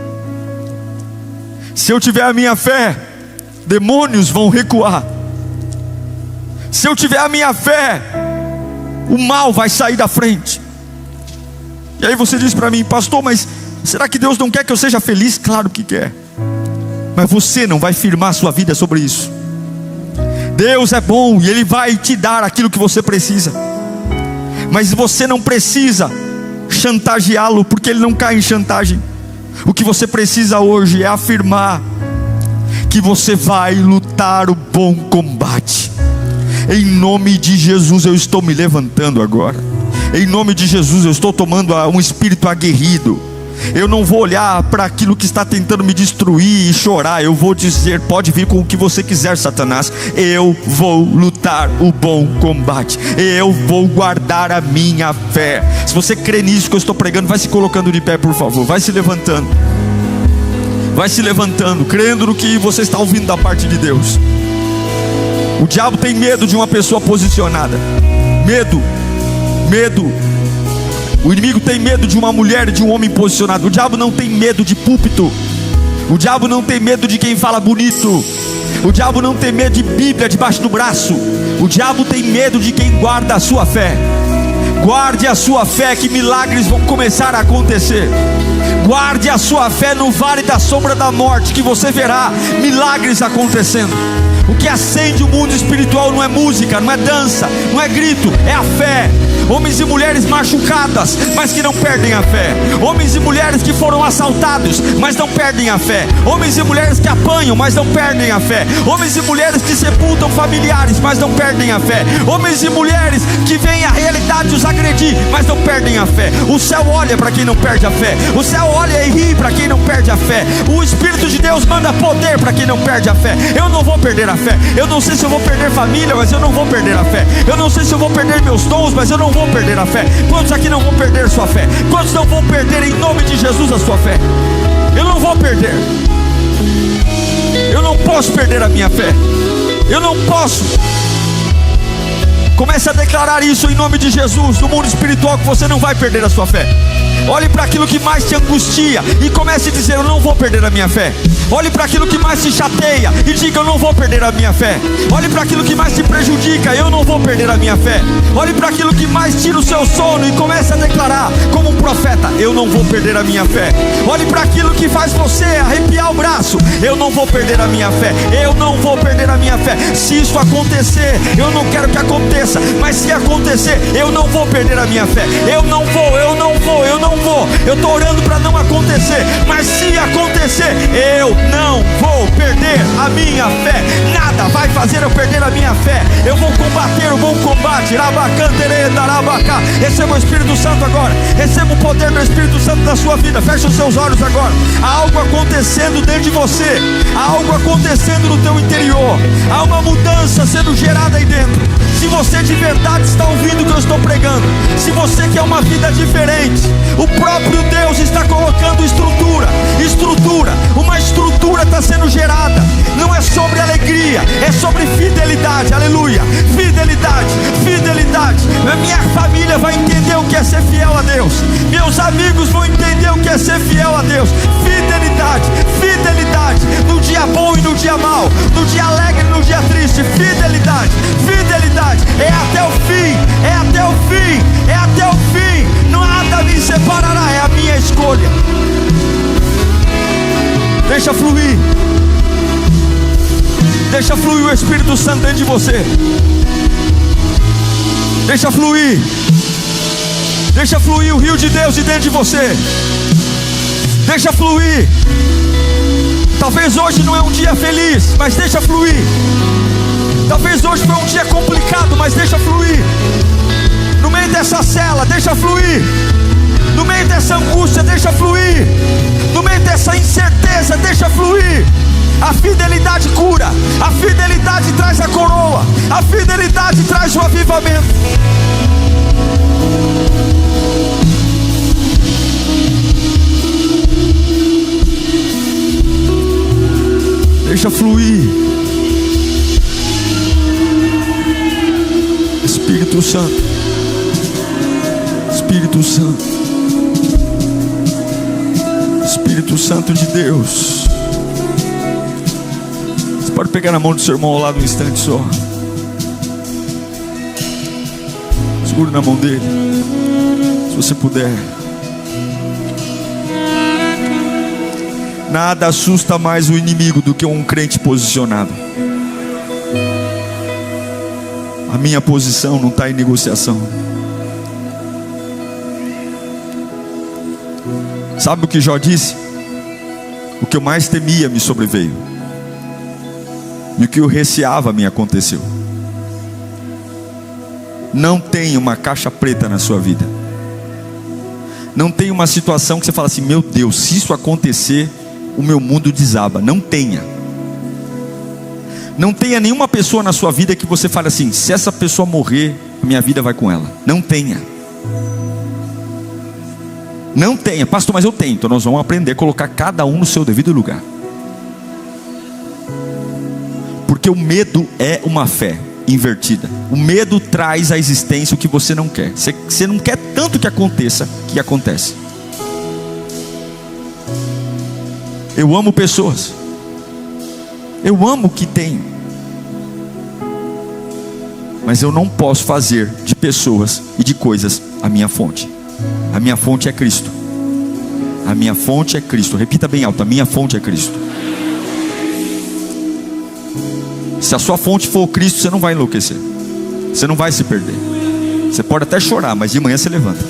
Se eu tiver a minha fé, demônios vão recuar. Se eu tiver a minha fé, o mal vai sair da frente. E aí você diz para mim: pastor, mas será que Deus não quer que eu seja feliz? Claro que quer. Mas você não vai firmar a sua vida sobre isso. Deus é bom e Ele vai te dar aquilo que você precisa. Mas você não precisa chantageá-lo, porque Ele não cai em chantagem. O que você precisa hoje é afirmar que você vai lutar o bom combate. Em nome de Jesus eu estou me levantando agora. Em nome de Jesus eu estou tomando um espírito aguerrido. Eu não vou olhar para aquilo que está tentando me destruir e chorar. Eu vou dizer: pode vir com o que você quiser, Satanás. Eu vou lutar o bom combate. Eu vou guardar a minha fé. Se você crê nisso que eu estou pregando, vai se colocando de pé, por favor. Vai se levantando. Vai se levantando, crendo no que você está ouvindo da parte de Deus. O diabo tem medo de uma pessoa posicionada. Medo. O inimigo tem medo de uma mulher e de um homem posicionado. O diabo não tem medo de púlpito. O diabo não tem medo de quem fala bonito. O diabo não tem medo de Bíblia debaixo do braço. O diabo tem medo de quem guarda a sua fé. Guarde a sua fé, que milagres vão começar a acontecer. Guarde a sua fé no vale da sombra da morte, que você verá milagres acontecendo. O que acende o mundo espiritual não é música, não é dança, não é grito, é a fé. Homens e mulheres machucadas, mas que não perdem a fé. Homens e mulheres que foram assaltados, mas não perdem a fé. Homens e mulheres que apanham, mas não perdem a fé. Homens e mulheres que sepultam familiares, mas não perdem a fé. Homens e mulheres que veem a realidade os agredir, mas não perdem a fé. O céu olha para quem não perde a fé. O céu olha e ri para quem não perde a fé. O Espírito de Deus manda poder para quem não perde a fé. Eu não vou perder a fé. Eu não sei se eu vou perder família, mas eu não vou perder a fé. Eu não sei se eu vou perder meus dons, mas eu não vou perder a fé. Quantos aqui não vão perder sua fé? Quantos não vão perder em nome de Jesus a sua fé? Eu não vou perder. Eu não posso perder a minha fé. Eu não posso. Comece a declarar isso em nome de Jesus, no mundo espiritual, que você não vai perder a sua fé. Olhe para aquilo que mais te angustia e comece a dizer: eu não vou perder a minha fé. Olhe para aquilo que mais te chateia e diga: eu não vou perder a minha fé. Olhe para aquilo que mais te prejudica: eu não vou perder a minha fé. Olhe para aquilo que mais tira o seu sono e comece a declarar como um profeta: eu não vou perder a minha fé. Olhe para aquilo que faz você arrepiar o braço: eu não vou perder a minha fé. Eu não vou perder a minha fé. Se isso acontecer, eu não quero que aconteça, mas se acontecer, eu não vou perder a minha fé. Eu não vou, eu não vou, eu não vou. Eu estou orando para não acontecer, mas se acontecer, eu não vou perder a minha fé. Nada vai fazer eu perder a minha fé. Eu vou combater o bom combate. Receba o Espírito Santo agora. Receba o poder do Espírito Santo na sua vida. Feche os seus olhos agora. Há algo acontecendo dentro de você. Há algo acontecendo no teu interior. Há uma mudança sendo gerada aí dentro. Se você de verdade está ouvindo o que eu estou pregando, se você quer uma vida diferente, o próprio Deus está colocando estrutura. Uma estrutura está sendo gerada. Não é sobre alegria, é sobre fidelidade. Aleluia, fidelidade. A minha família vai entender o que é ser fiel a Deus. Meus amigos vão entender o que é ser fiel a Deus. Fidelidade, no dia bom e no dia mau, no dia alegre e no dia triste. Fidelidade, é até o fim, é até o fim. Nada me separará, é a minha escolha. Deixa fluir o Espírito Santo dentro de você. Deixa fluir o rio de Deus de dentro de você. Deixa fluir. Talvez hoje não é um dia feliz, mas deixa fluir. Talvez hoje foi um dia complicado, mas deixa fluir. No meio dessa cela, deixa fluir. No meio dessa angústia, deixa fluir. No meio dessa incerteza, deixa fluir. A fidelidade cura. A fidelidade traz a coroa. A fidelidade traz o avivamento. Deixa fluir. Espírito Santo. Espírito Santo. Espírito Santo de Deus. Você pode pegar na mão do seu irmão ao lado um instante só. Segure na mão dele, se você puder. Nada assusta mais o inimigo do que um crente posicionado. A minha posição não está em negociação. Sabe o que Jó disse? O que eu mais temia me sobreveio, e o que eu receava me aconteceu. Não tem uma caixa preta na sua vida. Não tem uma situação que você fala assim: meu Deus, se isso acontecer, o meu mundo desaba. Não tenha. Não tenha nenhuma pessoa na sua vida que você fale assim: se essa pessoa morrer, a minha vida vai com ela. Não tenha. Não tenha. Pastor, mas eu tenho. Então nós vamos aprender a colocar cada um no seu devido lugar. Porque o medo é uma fé invertida. O medo traz à existência o que você não quer. Você não quer tanto que aconteça, que acontece. Eu amo pessoas. Eu amo o que tenho. Mas eu não posso fazer de pessoas e de coisas a minha fonte. A minha fonte é Cristo. A minha fonte é Cristo. Repita bem alto: a minha fonte é Cristo. Se a sua fonte for Cristo, você não vai enlouquecer. Você não vai se perder. Você pode até chorar, mas de manhã você levanta.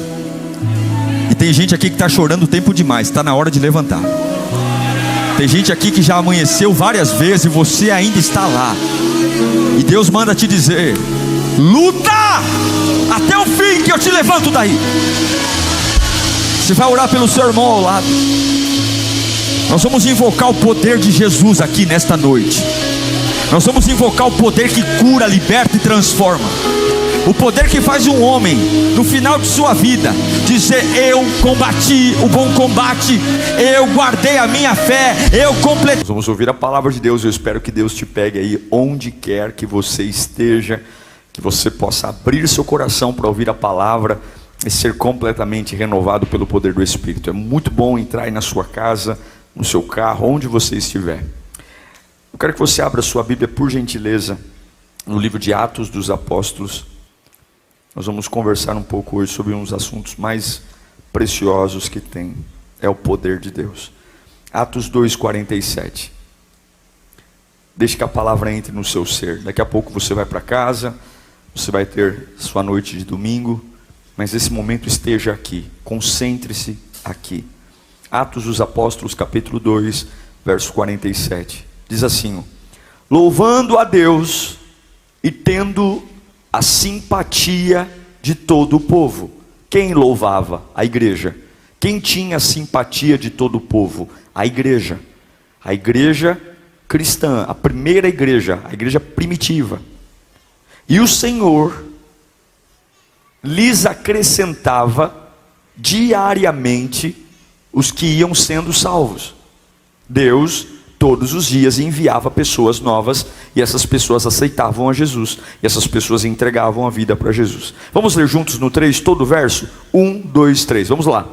E tem gente aqui que está chorando tempo demais. Está na hora de levantar. Tem gente aqui que já amanheceu várias vezes e você ainda está lá. E Deus manda te dizer: luta até o fim, que eu te levanto daí. Você vai orar pelo seu irmão ao lado. Nós vamos invocar o poder de Jesus aqui nesta noite. Nós vamos invocar o poder que cura, liberta e transforma. O poder que faz um homem, no final de sua vida, dizer: eu combati o bom combate, eu guardei a minha fé, eu completei. Nós vamos ouvir a palavra de Deus. Eu espero que Deus te pegue aí onde quer que você esteja, que que você possa abrir seu coração para ouvir a palavra e ser completamente renovado pelo poder do Espírito. É muito bom entrar aí na sua casa, no seu carro, onde você estiver. Eu quero que você abra sua Bíblia, por gentileza, no livro de Atos dos Apóstolos. Nós vamos conversar um pouco hoje sobre uns assuntos mais preciosos que tem. É o poder de Deus. Atos 2:47. Deixe que a palavra entre no seu ser. Daqui a pouco você vai para casa, você vai ter sua noite de domingo, mas esse momento esteja aqui, concentre-se aqui. Atos dos Apóstolos, capítulo 2, verso 47. Diz assim: louvando a Deus e tendo a simpatia de todo o povo. Quem louvava? A igreja. Quem tinha a simpatia de todo o povo? A igreja. A igreja cristã, a primeira igreja, a igreja primitiva. E o Senhor lhes acrescentava diariamente os que iam sendo salvos. Deus todos os dias enviava pessoas novas, e essas pessoas aceitavam a Jesus, e essas pessoas entregavam a vida para Jesus. Vamos ler juntos no 3, todo o verso? 1, 2, 3, vamos lá.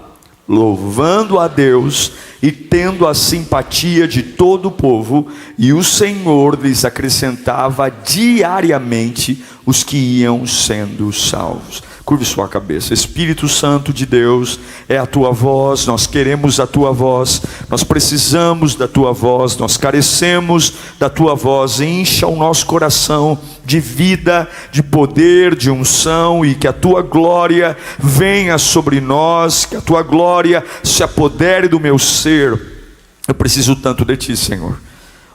Louvando a Deus e tendo a simpatia de todo o povo, e o Senhor lhes acrescentava diariamente os que iam sendo salvos. Curve sua cabeça. Espírito Santo de Deus, é a tua voz, nós queremos a tua voz, nós precisamos da tua voz, nós carecemos da tua voz. Encha o nosso coração de vida, de poder, de unção, e que a tua glória venha sobre nós, que a tua glória se apodere do meu ser. Eu preciso tanto de ti, Senhor.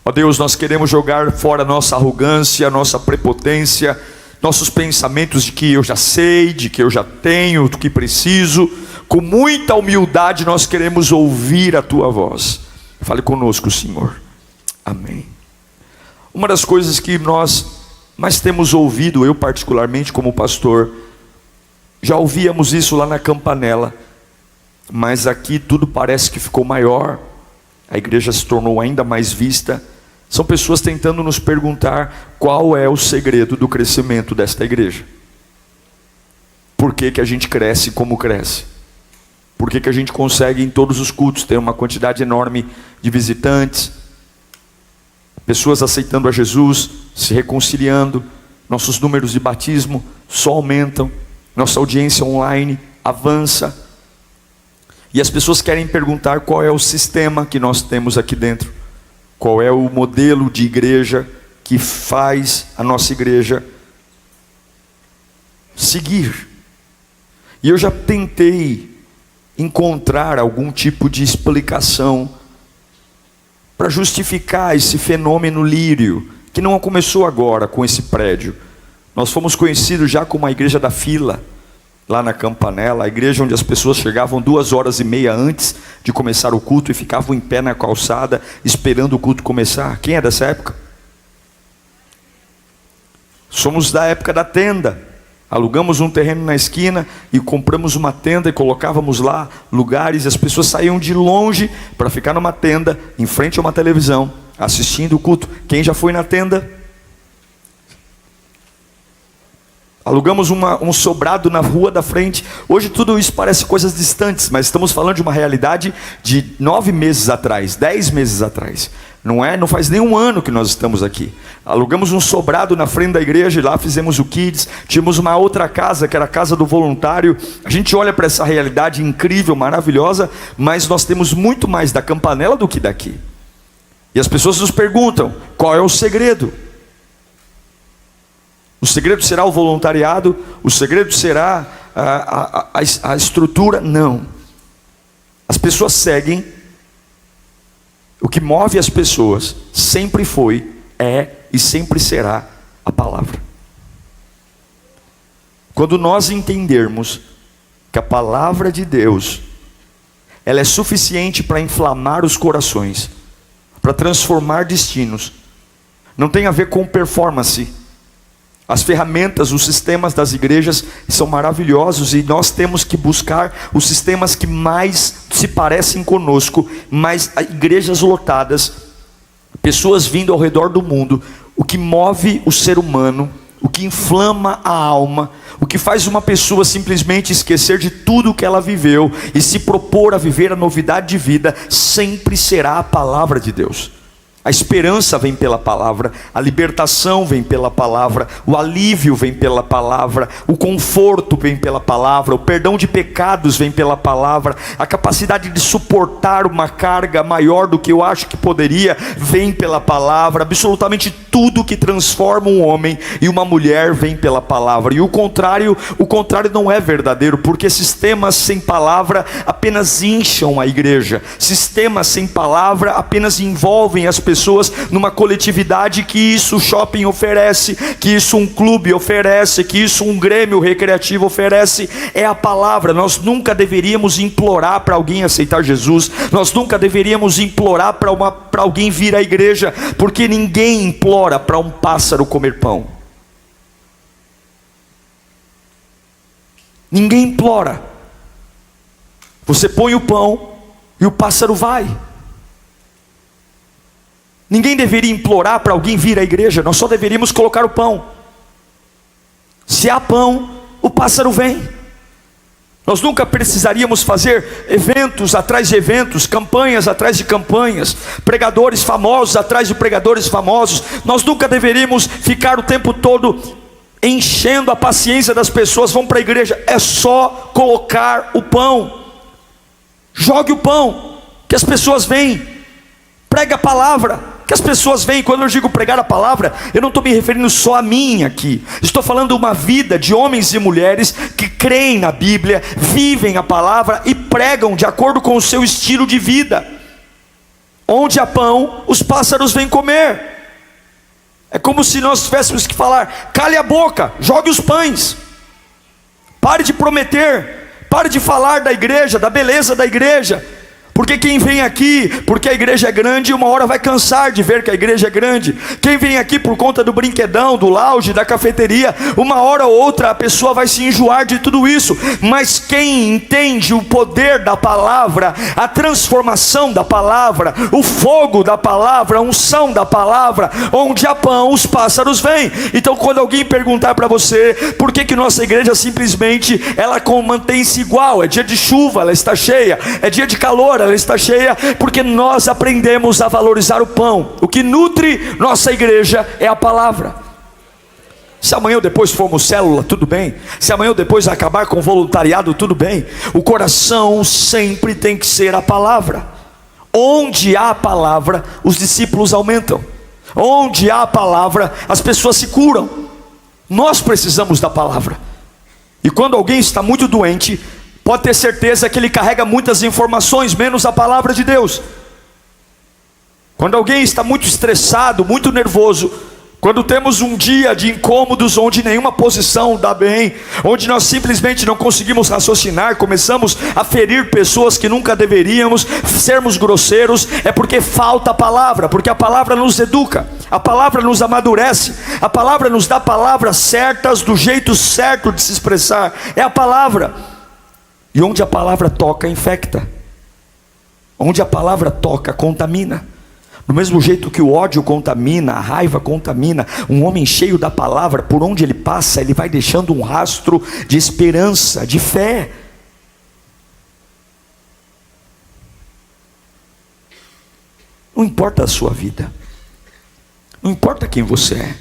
Ó Deus, nós queremos jogar fora nossa arrogância, nossa prepotência, nossos pensamentos de que eu já sei, de que eu já tenho, do que preciso. Com muita humildade nós queremos ouvir a tua voz. Fale conosco, Senhor. Amém. Uma das coisas que nós mais temos ouvido, eu particularmente como pastor, já ouvíamos isso lá na Campanella, mas aqui tudo parece que ficou maior, a igreja se tornou ainda mais vista. São pessoas tentando nos perguntar qual é o segredo do crescimento desta igreja. Por que que a gente cresce como cresce? Por que que a gente consegue em todos os cultos ter uma quantidade enorme de visitantes? Pessoas aceitando a Jesus, se reconciliando, nossos números de batismo só aumentam, nossa audiência online avança. E as pessoas querem perguntar qual é o sistema que nós temos aqui dentro. Qual é o modelo de igreja que faz a nossa igreja seguir? E eu já tentei encontrar algum tipo de explicação para justificar esse fenômeno lírio, que não começou agora com esse prédio. Nós fomos conhecidos já como a igreja da fila, lá na Campanella, a igreja onde as pessoas chegavam 2h30 antes de começar o culto e ficavam em pé na calçada esperando o culto começar. Quem é dessa época? Somos da época da tenda. Alugamos um terreno na esquina e compramos uma tenda e colocávamos lá lugares, e as pessoas saíam de longe para ficar numa tenda em frente a uma televisão assistindo o culto. Quem já foi na tenda? Alugamos um sobrado na rua da frente. Hoje tudo isso parece coisas distantes, mas estamos falando de uma realidade de 9 meses atrás, 10 meses atrás. Não faz nem um ano que nós estamos aqui. Alugamos um sobrado na frente da igreja e lá fizemos o Kids. Tínhamos uma outra casa, que era a casa do voluntário. A gente olha para essa realidade incrível, maravilhosa, mas nós temos muito mais da Campanella do que daqui. E as pessoas nos perguntam, qual é o segredo? O segredo será o voluntariado? O segredo será a estrutura? Não. As pessoas seguem. O que move as pessoas sempre foi, é e sempre será a palavra. Quando nós entendermos que a palavra de Deus, ela é suficiente para inflamar os corações, para transformar destinos, não tem a ver com performance. As ferramentas, os sistemas das igrejas são maravilhosos, e nós temos que buscar os sistemas que mais se parecem conosco, mas igrejas lotadas, pessoas vindo ao redor do mundo. O que move o ser humano, o que inflama a alma, o que faz uma pessoa simplesmente esquecer de tudo o que ela viveu e se propor a viver a novidade de vida, sempre será a palavra de Deus. A esperança vem pela palavra, a libertação vem pela palavra, o alívio vem pela palavra, o conforto vem pela palavra, o perdão de pecados vem pela palavra, a capacidade de suportar uma carga maior do que eu acho que poderia, vem pela palavra. Absolutamente tudo que transforma um homem e uma mulher vem pela palavra. E o contrário não é verdadeiro, porque sistemas sem palavra apenas incham a igreja, sistemas sem palavra apenas envolvem as pessoas numa coletividade que isso o shopping oferece, que isso um clube oferece, que isso um grêmio recreativo oferece. É a palavra. Nós nunca deveríamos implorar para alguém aceitar Jesus, nós nunca deveríamos implorar para alguém vir à igreja, porque ninguém implora para um pássaro comer pão. Ninguém implora. Você põe o pão e o pássaro vai. Ninguém deveria implorar para alguém vir à igreja, nós só deveríamos colocar o pão. Se há pão, o pássaro vem. Nós nunca precisaríamos fazer eventos atrás de eventos, campanhas atrás de campanhas, pregadores famosos atrás de pregadores famosos. Nós nunca deveríamos ficar o tempo todo enchendo a paciência das pessoas. Vão para a igreja, é só colocar o pão. Jogue o pão, que as pessoas vêm. Prega a palavra, que as pessoas vêm. Quando eu digo pregar a palavra, eu não estou me referindo só a mim aqui. Estou falando de uma vida de homens e mulheres que creem na Bíblia, vivem a palavra e pregam de acordo com o seu estilo de vida. Onde há pão, os pássaros vêm comer. É como se nós tivéssemos que falar: cale a boca, jogue os pães. Pare de prometer, pare de falar da igreja, da beleza da igreja. Porque quem vem aqui, porque a igreja é grande, uma hora vai cansar de ver que a igreja é grande. Quem vem aqui por conta do brinquedão, do lounge, da cafeteria, uma hora ou outra a pessoa vai se enjoar de tudo isso. Mas quem entende o poder da palavra, a transformação da palavra, o fogo da palavra, a unção da palavra, onde há pão, os pássaros vêm. Então quando alguém perguntar para você, por que nossa igreja simplesmente, ela mantém-se igual, é dia de chuva, ela está cheia, é dia de calor, ela está cheia, porque nós aprendemos a valorizar o pão. O que nutre nossa igreja é a palavra. Se amanhã ou depois formos célula, tudo bem. Se amanhã ou depois acabar com o voluntariado, tudo bem. O coração sempre tem que ser a palavra. Onde há a palavra, os discípulos aumentam. Onde há a palavra, as pessoas se curam. Nós precisamos da palavra. E quando alguém está muito doente, pode ter certeza que ele carrega muitas informações, menos a palavra de Deus. Quando alguém está muito estressado, muito nervoso, quando temos um dia de incômodos, onde nenhuma posição dá bem, onde nós simplesmente não conseguimos raciocinar, começamos a ferir pessoas que nunca deveríamos, sermos grosseiros, é porque falta a palavra, porque a palavra nos educa, a palavra nos amadurece, a palavra nos dá palavras certas, do jeito certo de se expressar, é a palavra. E onde a palavra toca, infecta. Onde a palavra toca, contamina. Do mesmo jeito que o ódio contamina, a raiva contamina, um homem cheio da palavra, por onde ele passa, ele vai deixando um rastro de esperança, de fé. Não importa a sua vida, não importa quem você é,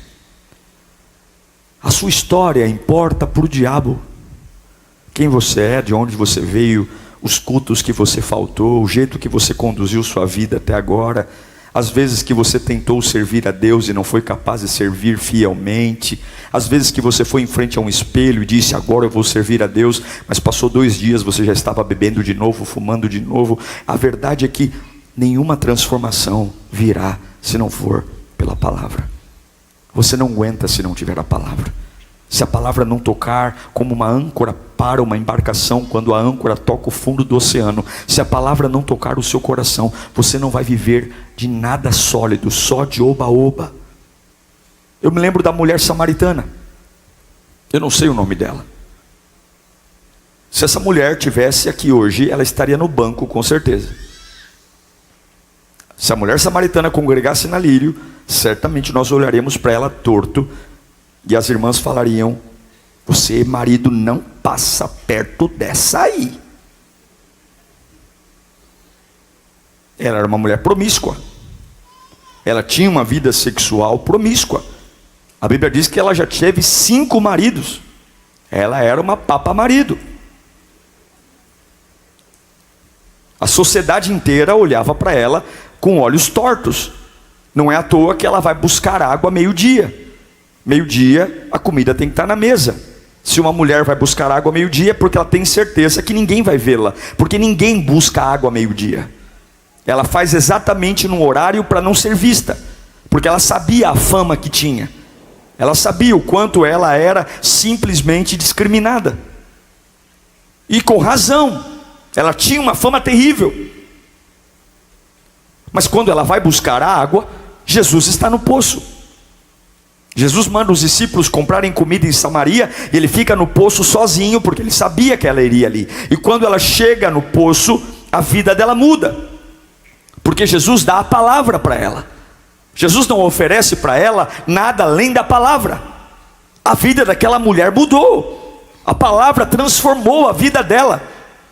a sua história importa para o diabo. Quem você é, de onde você veio, os cultos que você faltou, o jeito que você conduziu sua vida até agora, as vezes que você tentou servir a Deus e não foi capaz de servir fielmente, as vezes que você foi em frente a um espelho e disse: agora eu vou servir a Deus, mas passou 2 dias, você já estava bebendo de novo, fumando de novo. A verdade é que nenhuma transformação virá se não for pela palavra. Você não aguenta se não tiver a palavra. Se a palavra não tocar como uma âncora para uma embarcação, quando a âncora toca o fundo do oceano, se a palavra não tocar o seu coração, você não vai viver de nada sólido, só de oba-oba. Eu me lembro da mulher samaritana, eu não sei o nome dela. Se essa mulher tivesse aqui hoje, ela estaria no banco com certeza. Se a mulher samaritana congregasse na Lírio, certamente nós olharemos para ela torto, E as irmãs falariam: você, marido, não passa perto dessa aí. Ela era uma mulher promíscua. Ela tinha uma vida sexual promíscua. A Bíblia diz que ela já teve 5 maridos. Ela era uma papa-marido. A sociedade inteira olhava para ela com olhos tortos. Não é à toa que ela vai buscar água meio-dia. Meio-dia, a comida tem que estar na mesa. Se uma mulher vai buscar água meio-dia, é porque ela tem certeza que ninguém vai vê-la. Porque ninguém busca água meio-dia. Ela faz exatamente no horário para não ser vista. Porque ela sabia a fama que tinha. Ela sabia o quanto ela era simplesmente discriminada. E com razão. Ela tinha uma fama terrível. Mas quando ela vai buscar a água, Jesus está no poço. Jesus manda os discípulos comprarem comida em Samaria, e ele fica no poço sozinho, porque ele sabia que ela iria ali. E quando ela chega no poço, a vida dela muda, porque Jesus dá a palavra para ela. Jesus não oferece para ela nada além da palavra. A vida daquela mulher mudou. A palavra transformou a vida dela.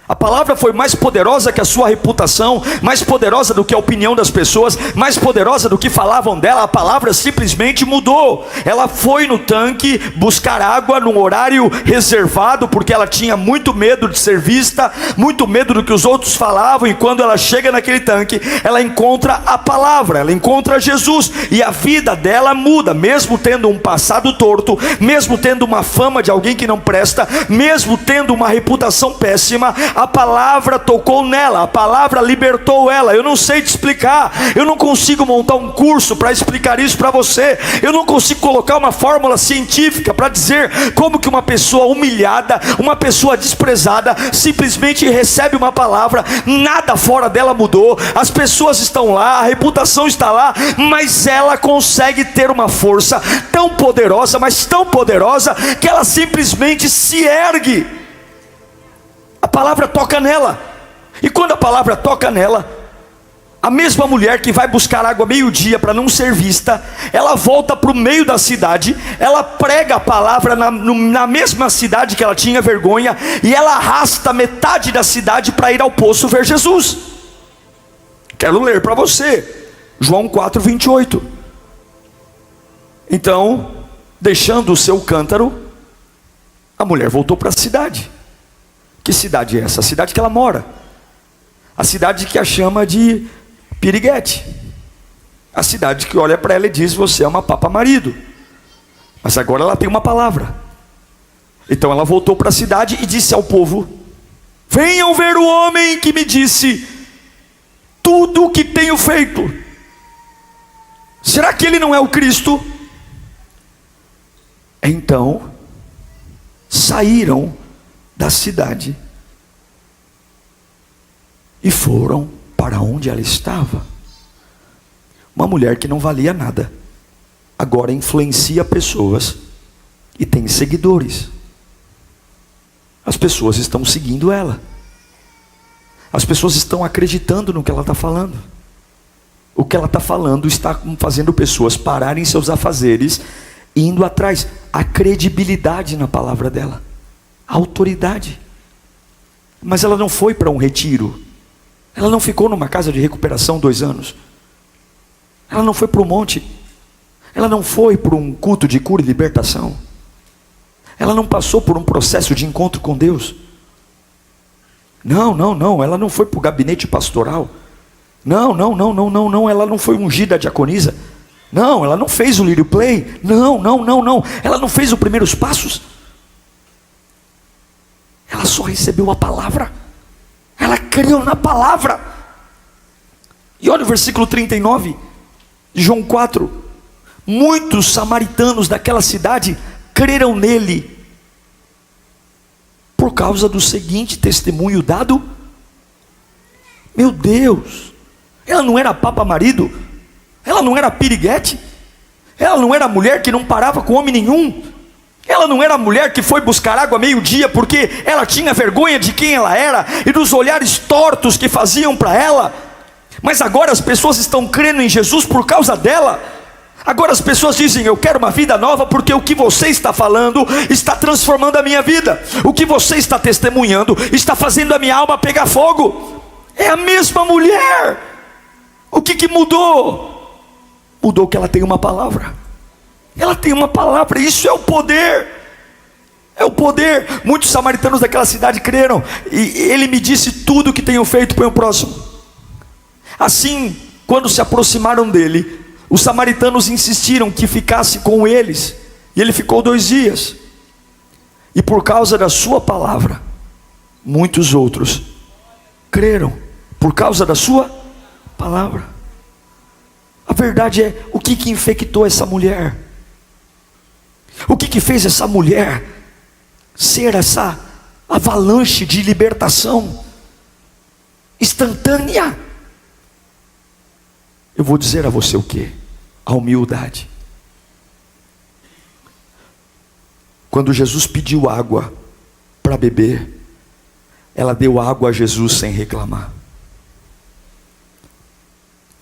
A palavra foi mais poderosa que a sua reputação, mais poderosa do que a opinião das pessoas, mais poderosa do que falavam dela. A palavra simplesmente mudou. Ela foi no tanque buscar água num horário reservado, porque ela tinha muito medo de ser vista, muito medo do que os outros falavam. E quando ela chega naquele tanque, ela encontra a palavra, ela encontra Jesus, e a vida dela muda. Mesmo tendo um passado torto, mesmo tendo uma fama de alguém que não presta, mesmo tendo uma reputação péssima, a palavra tocou nela, a palavra libertou ela. Eu não sei te explicar, eu não consigo montar um curso para explicar isso para você, eu não consigo colocar uma fórmula científica para dizer como que uma pessoa humilhada, uma pessoa desprezada, simplesmente recebe uma palavra, nada fora dela mudou, as pessoas estão lá, a reputação está lá, mas ela consegue ter uma força tão poderosa, mas tão poderosa, que ela simplesmente se ergue. A palavra toca nela. E quando a palavra toca nela, a mesma mulher que vai buscar água meio-dia para não ser vista, ela volta para o meio da cidade, ela prega a palavra na mesma cidade que ela tinha vergonha, e ela arrasta metade da cidade para ir ao poço ver Jesus. Quero ler para você João 4:28. Então, deixando o seu cântaro, a mulher voltou para a cidade. Que cidade é essa? A cidade que ela mora. A cidade que a chama de piriguete. A cidade que olha para ela e diz: você é uma papa-marido. Mas agora ela tem uma palavra. Então ela voltou para a cidade e disse ao povo: venham ver o homem que me disse tudo o que tenho feito. Será que ele não é o Cristo? Então saíram da cidade e foram para onde ela estava. Uma mulher que não valia nada, agora influencia pessoas e tem seguidores. As pessoas estão seguindo ela. As pessoas estão acreditando no que ela está falando. O que ela está falando está fazendo pessoas pararem seus afazeres e indo atrás. A credibilidade na palavra dela, a autoridade. Mas ela não foi para um retiro, ela não ficou numa casa de recuperação 2 anos, ela não foi para o monte, ela não foi para um culto de cura e libertação, ela não passou por um processo de encontro com Deus. Não, ela não foi para o gabinete pastoral. Não, ela não foi ungida diaconisa. Não, ela não fez o lírio play. Não, ela não fez os primeiros passos. Ela só recebeu a palavra. Ela creu na palavra. E olha o versículo 39 de João 4. Muitos samaritanos daquela cidade creram nele por causa do seguinte testemunho dado. Meu Deus, ela não era papa-marido, ela não era piriguete, ela não era mulher que não parava com homem nenhum, ela não era mulher que foi buscar água meio-dia porque ela tinha vergonha de quem ela era e dos olhares tortos que faziam para ela. Mas agora as pessoas estão crendo em Jesus por causa dela. Agora as pessoas dizem: eu quero uma vida nova, porque o que você está falando está transformando a minha vida. O que você está testemunhando está fazendo a minha alma pegar fogo. É a mesma mulher. O que mudou? Mudou que ela tem uma palavra. Ela tem uma palavra. Isso é o poder. É o poder. Muitos samaritanos daquela cidade creram. E ele me disse: tudo que tenho feito para o próximo. Assim, quando se aproximaram dele, os samaritanos insistiram que ficasse com eles. E ele ficou 2 dias. E por causa da sua palavra, muitos outros creram. Por causa da sua palavra. A verdade é, o que infectou essa mulher? O que fez essa mulher ser essa avalanche de libertação instantânea? Eu vou dizer a você o que? A humildade. Quando Jesus pediu água para beber, ela deu água a Jesus sem reclamar.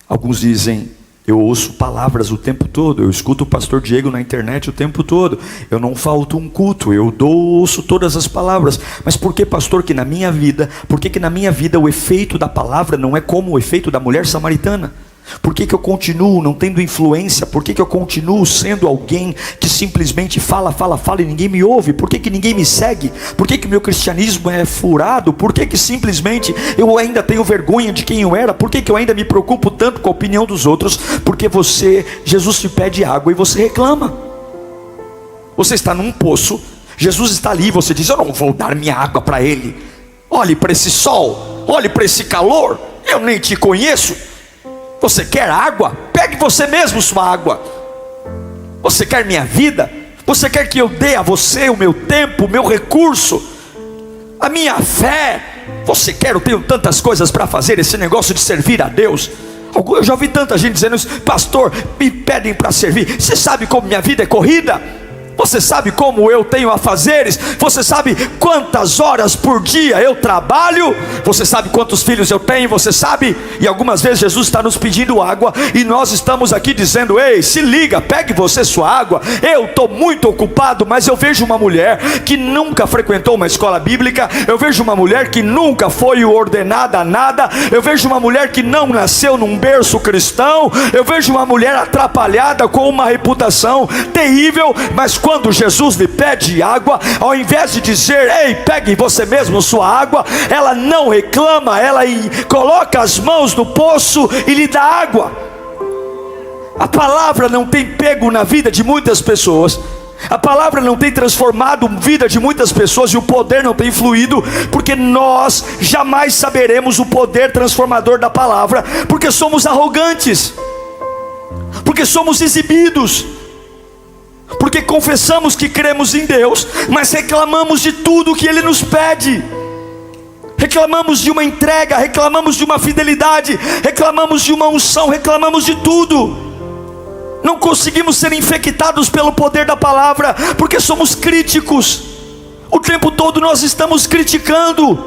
Alguns dizem: eu ouço palavras o tempo todo, eu escuto o pastor Diego na internet o tempo todo, eu não falto um culto, eu ouço todas as palavras. Mas por que, pastor, que na minha vida, por que na minha vida o efeito da palavra não é como o efeito da mulher samaritana? Por que eu continuo não tendo influência? Por que eu continuo sendo alguém que simplesmente fala e ninguém me ouve? Por que ninguém me segue? Por que o meu cristianismo é furado? Por que simplesmente eu ainda tenho vergonha de quem eu era? Por que eu ainda me preocupo tanto com a opinião dos outros? Porque Jesus te pede água e você reclama. Você está num poço, Jesus está ali e você diz: eu não vou dar minha água para ele. Olhe para esse sol, olhe para esse calor, eu nem te conheço. Você quer água? Pegue você mesmo sua água. Você quer minha vida? Você quer que eu dê a você o meu tempo, o meu recurso, a minha fé? Você quer? Eu tenho tantas coisas para fazer. Esse negócio de servir a Deus, eu já ouvi tanta gente dizendo isso: pastor, me pedem para servir. Você sabe como minha vida é corrida? Você sabe como eu tenho afazeres? Você sabe quantas horas por dia eu trabalho? Você sabe quantos filhos eu tenho? Você sabe? E algumas vezes Jesus está nos pedindo água e nós estamos aqui dizendo: ei, se liga, pegue você sua água. Eu estou muito ocupado. Mas eu vejo uma mulher que nunca frequentou uma escola bíblica. Eu vejo uma mulher que nunca foi ordenada a nada. Eu vejo uma mulher que não nasceu num berço cristão. Eu vejo uma mulher atrapalhada com uma reputação terrível. Mas quando Jesus lhe pede água, ao invés de dizer: ei, pegue você mesmo sua água, ela não reclama, ela coloca as mãos no poço e lhe dá água. A palavra não tem pego na vida de muitas pessoas. A palavra não tem transformado a vida de muitas pessoas, e o poder não tem fluído, porque nós jamais saberemos o poder transformador da palavra, porque somos arrogantes, porque somos exibidos, porque confessamos que cremos em Deus, mas reclamamos de tudo que Ele nos pede. Reclamamos de uma entrega, reclamamos de uma fidelidade, reclamamos de uma unção, reclamamos de tudo. Não conseguimos ser infectados pelo poder da palavra, porque somos críticos. O tempo todo nós estamos criticando.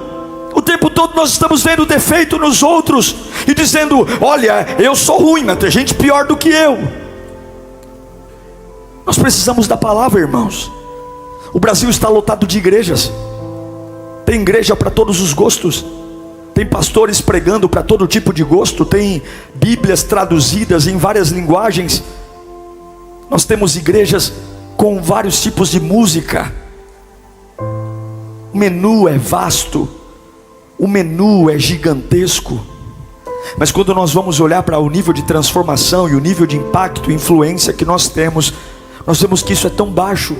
O tempo todo nós estamos vendo defeito nos outros e dizendo: olha, eu sou ruim, mas tem gente pior do que eu. Nós precisamos da palavra, irmãos. O Brasil está lotado de igrejas. Tem igreja para todos os gostos. Tem pastores pregando para todo tipo de gosto. Tem bíblias traduzidas em várias linguagens. Nós temos igrejas com vários tipos de música. O menu é vasto. O menu é gigantesco. Mas quando nós vamos olhar para o nível de transformação e o nível de impacto e influência que nós temos, nós vemos que isso é tão baixo,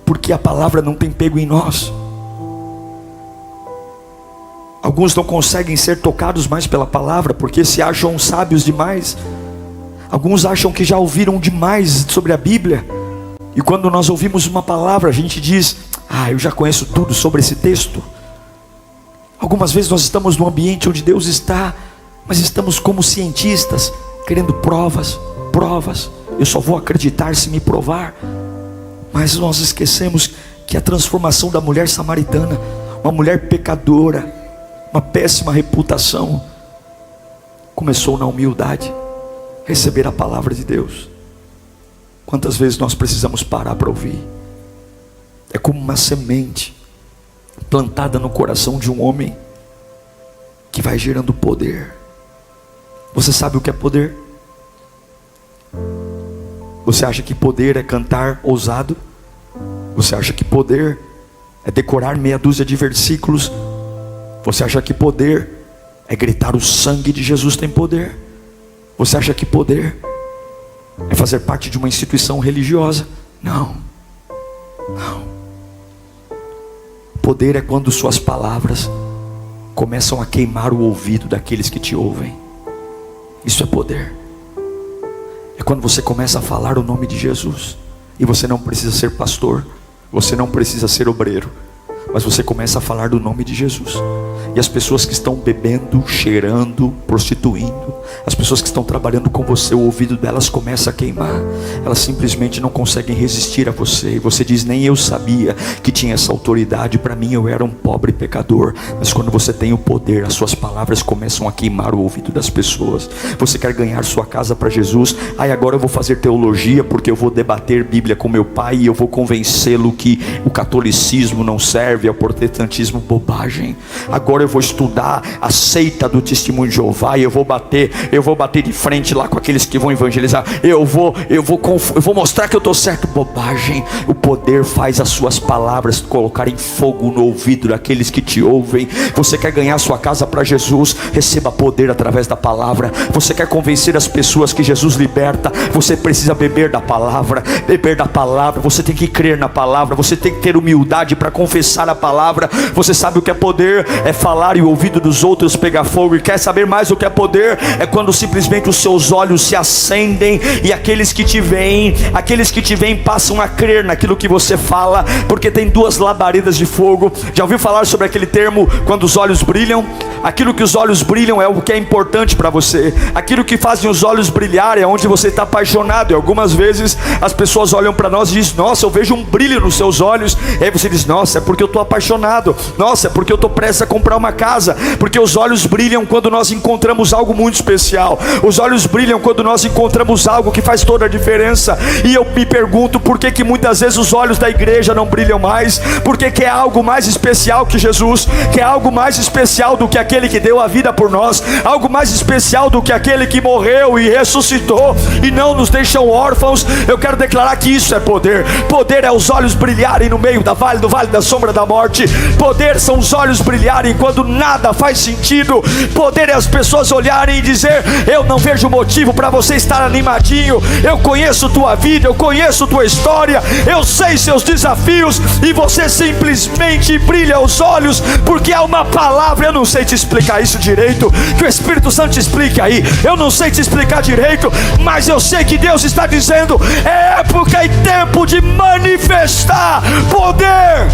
porque a palavra não tem pego em nós. Alguns não conseguem ser tocados mais pela palavra, porque se acham sábios demais. Alguns acham que já ouviram demais sobre a Bíblia, e quando nós ouvimos uma palavra, a gente diz: eu já conheço tudo sobre esse texto. Algumas vezes nós estamos num ambiente onde Deus está, mas estamos como cientistas, querendo provas. Eu só vou acreditar se me provar. Mas nós esquecemos que a transformação da mulher samaritana, uma mulher pecadora, uma péssima reputação, começou na humildade, receber a palavra de Deus. Quantas vezes nós precisamos parar para ouvir? É como uma semente plantada no coração de um homem, que vai gerando poder. Você sabe o que é poder? Você acha que poder é cantar ousado? Você acha que poder é decorar meia dúzia de versículos? Você acha que poder é gritar o sangue de Jesus tem poder? Você acha que poder é fazer parte de uma instituição religiosa? Não, não. Poder é quando suas palavras começam a queimar o ouvido daqueles que te ouvem. Isso é poder. É quando você começa a falar o nome de Jesus, e você não precisa ser pastor, você não precisa ser obreiro, mas você começa a falar do nome de Jesus. E as pessoas que estão bebendo, cheirando, prostituindo, as pessoas que estão trabalhando com você, o ouvido delas começa a queimar. Elas simplesmente não conseguem resistir a você. E você diz: nem eu sabia que tinha essa autoridade. Para mim eu era um pobre pecador. Mas quando você tem o poder, as suas palavras começam a queimar o ouvido das pessoas. Você quer ganhar sua casa para Jesus? Agora eu vou fazer teologia, porque eu vou debater Bíblia com meu pai, e eu vou convencê-lo que o catolicismo não serve, ao protestantismo bobagem. Agora eu vou estudar a seita do Testemunho de Jeová, e eu vou bater de frente lá com aqueles que vão evangelizar. Eu vou mostrar que eu estou certo. Bobagem. O poder faz as suas palavras colocarem fogo no ouvido daqueles que te ouvem. Você quer ganhar sua casa para Jesus? Receba poder através da palavra. Você quer convencer as pessoas que Jesus liberta? Você precisa beber da palavra. Beber da palavra. Você tem que crer na palavra. Você tem que ter humildade para confessar a palavra. Você sabe o que é poder? É falar e o ouvido dos outros pegar fogo. E quer saber mais o que é poder? É quando simplesmente os seus olhos se acendem, e aqueles que te veem passam a crer naquilo que você fala, porque tem duas labaredas de fogo. Já ouviu falar sobre aquele termo, quando os olhos brilham? Aquilo que os olhos brilham é o que é importante para você. Aquilo que faz os olhos brilhar é onde você está apaixonado. E algumas vezes as pessoas olham para nós e dizem: nossa, eu vejo um brilho nos seus olhos. E aí você diz: nossa, é porque eu estou apaixonado. Nossa, é porque eu estou prestes a comprar uma casa. Porque os olhos brilham quando nós encontramos algo muito especial. Os olhos brilham quando nós encontramos algo que faz toda a diferença. E eu me pergunto, por que muitas vezes os olhos da igreja não brilham mais? Porque que é algo mais especial que Jesus, que é algo mais especial do que aquele que deu a vida por nós, algo mais especial do que aquele que morreu e ressuscitou e não nos deixam órfãos. Eu quero declarar que isso é poder. Poder é os olhos brilharem no meio do vale da sombra da morte. Poder são os olhos brilharem quando nada faz sentido. Poder é as pessoas olharem e dizer: eu não vejo motivo para você estar animadinho. Eu conheço tua vida, eu conheço tua história, eu sei seus desafios, e você simplesmente brilha os olhos, porque há uma palavra. Eu não sei te explicar isso direito, que o Espírito Santo te explique aí. Eu não sei te explicar direito, mas eu sei que Deus está dizendo: é época e tempo de manifestar poder.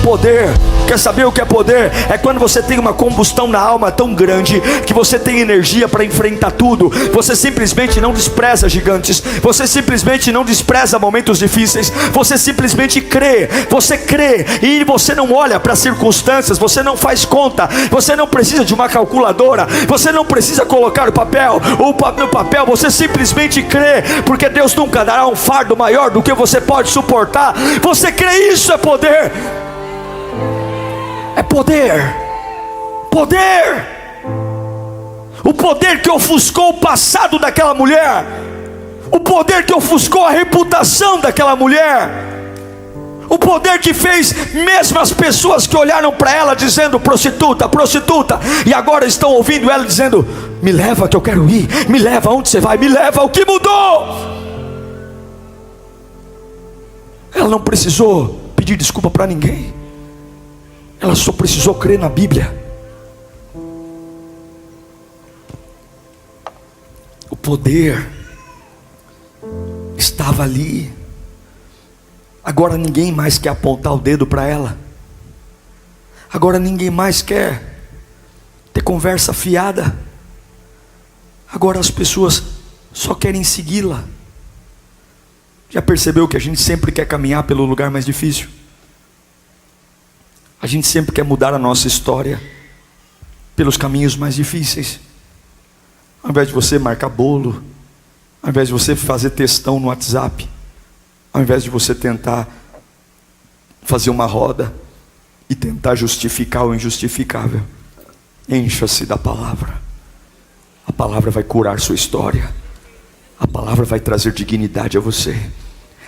Poder. Quer saber o que é poder? É quando você tem uma combustão na alma tão grande que você tem energia para enfrentar tudo. Você simplesmente não despreza gigantes. Você simplesmente não despreza momentos difíceis. Você simplesmente crê. Você crê e você não olha para as circunstâncias. Você não faz conta. Você não precisa de uma calculadora. Você não precisa colocar no papel. Você simplesmente crê, porque Deus nunca dará um fardo maior do que você pode suportar. Você crê, isso é poder. É poder. Poder. O poder que ofuscou o passado daquela mulher. O poder que ofuscou a reputação daquela mulher. O poder que fez mesmo as pessoas que olharam para ela dizendo: prostituta, prostituta, e agora estão ouvindo ela dizendo: me leva que eu quero ir. Me leva, onde você vai? Me leva. O que mudou? Ela não precisou pedir desculpa para ninguém. Ela só precisou crer na Bíblia. O poder estava ali. Agora ninguém mais quer apontar o dedo para ela. Agora ninguém mais quer ter conversa fiada. Agora as pessoas só querem segui-la. Já percebeu que a gente sempre quer caminhar pelo lugar mais difícil? A gente sempre quer mudar a nossa história pelos caminhos mais difíceis. Ao invés de você marcar bolo, ao invés de você fazer textão no WhatsApp, Ao invés de você tentar fazer uma roda e tentar justificar o injustificável, encha-se da palavra. A palavra vai curar sua história. A palavra vai trazer dignidade a você.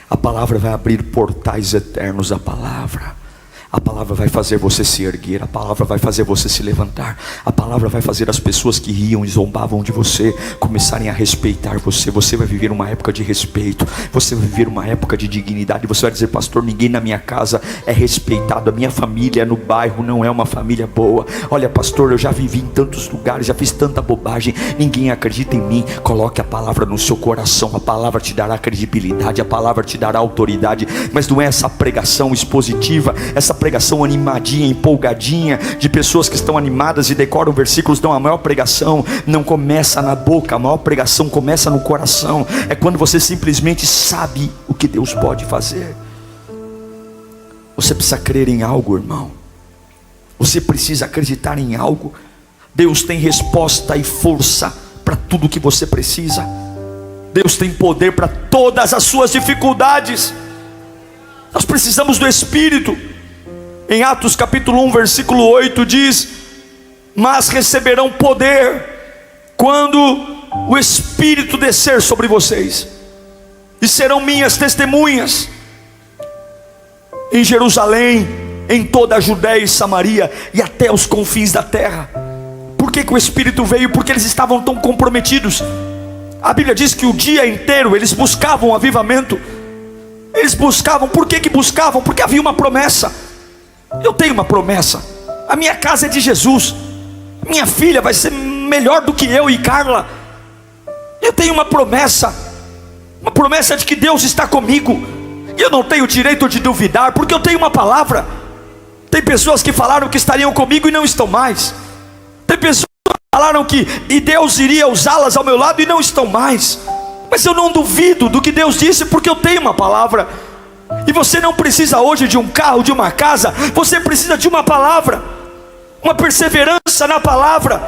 A palavra vai abrir portais eternos. A palavra vai fazer você se erguer. A palavra vai fazer você se levantar. A palavra vai fazer as pessoas que riam e zombavam de você começarem a respeitar você. Você vai viver uma época de respeito. Você vai viver uma época de dignidade. Você vai dizer: pastor, ninguém na minha casa é respeitado. A minha família no bairro não é uma família boa. Olha, pastor, eu já vivi em tantos lugares, já fiz tanta bobagem, ninguém acredita em mim. Coloque a palavra no seu coração. A palavra te dará credibilidade. A palavra te dará autoridade. Mas não é essa pregação expositiva, essa pregação animadinha, empolgadinha, de pessoas que estão animadas e decoram versículos. Não, a maior pregação não começa na boca, a maior pregação começa no coração. É quando você simplesmente sabe o que Deus pode fazer. Você precisa crer em algo, irmão. Você precisa acreditar em algo. Deus tem resposta e força para tudo o que você precisa. Deus tem poder para todas as suas dificuldades. Nós precisamos do Espírito. Em Atos capítulo 1 versículo 8 diz: mas receberão poder quando o Espírito descer sobre vocês, e serão minhas testemunhas em Jerusalém, em toda a Judéia e Samaria e até os confins da terra. Por que o Espírito veio? Porque eles estavam tão comprometidos. A Bíblia diz que o dia inteiro eles buscavam avivamento. Eles buscavam. Por que buscavam? Porque havia uma promessa. Eu tenho uma promessa. A minha casa é de Jesus. Minha filha vai ser melhor do que eu e Carla. Eu tenho uma promessa. Uma promessa de que Deus está comigo. E eu não tenho direito de duvidar, porque eu tenho uma palavra. Tem pessoas que falaram que estariam comigo e não estão mais. Tem pessoas que falaram que Deus iria usá-las ao meu lado e não estão mais. Mas eu não duvido do que Deus disse, porque eu tenho uma palavra. E você não precisa hoje de um carro, de uma casa. Você precisa de uma palavra, uma perseverança na palavra,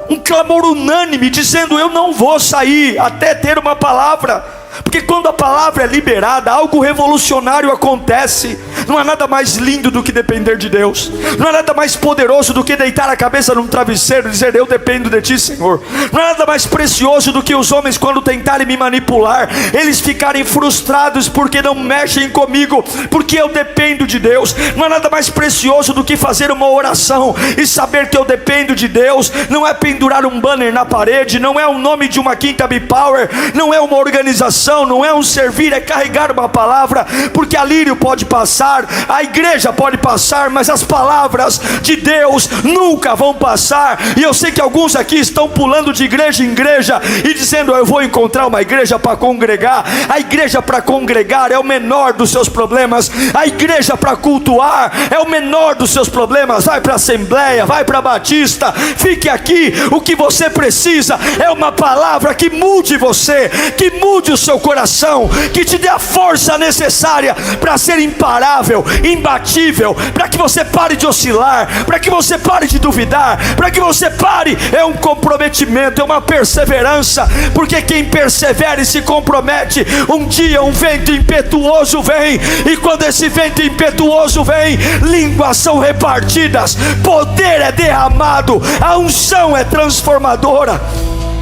um clamor unânime dizendo: eu não vou sair até ter uma palavra. Porque quando a palavra é liberada, algo revolucionário acontece. Não há nada mais lindo do que depender de Deus. Não há nada mais poderoso do que deitar a cabeça num travesseiro e dizer: eu dependo de Ti, Senhor. Não há nada mais precioso do que os homens, quando tentarem me manipular, eles ficarem frustrados porque não mexem comigo, porque eu dependo de Deus. Não há nada mais precioso do que fazer uma oração e saber que eu dependo de Deus. Não é pendurar um banner na parede, não é o nome de uma quinta B-Power, não é uma organização, não é um servir, é carregar uma palavra. Porque a lírio pode passar, a igreja pode passar, mas as palavras de Deus nunca vão passar. E eu sei que alguns aqui estão pulando de igreja em igreja e dizendo: eu vou encontrar uma igreja para congregar. A igreja para congregar é o menor dos seus problemas. A igreja para cultuar é o menor dos seus problemas. Vai para a Assembleia, vai para a Batista, fique aqui. O que você precisa é uma palavra que mude você, que mude o seu coração, que te dê a força necessária para ser imparável, imbatível, para que você pare de oscilar, para que você pare de duvidar, para que você pare. É um comprometimento, é uma perseverança, porque quem persevera e se compromete, um dia um vento impetuoso vem, e quando esse vento impetuoso vem, línguas são repartidas, poder é derramado, a unção é transformadora.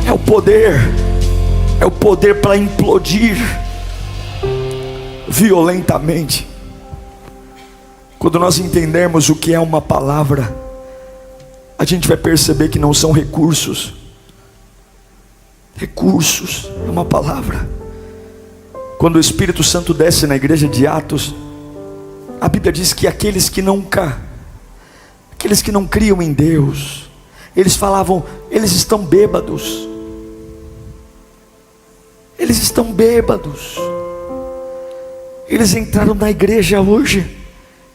É o poder, é o poder para implodir violentamente. Quando nós entendermos o que é uma palavra, a gente vai perceber que não são recursos. Recursos é uma palavra. Quando o Espírito Santo desce na igreja de Atos, a Bíblia diz que aqueles que não criam em Deus, eles falavam: eles estão bêbados. Eles estão bêbados. Eles entraram na igreja hoje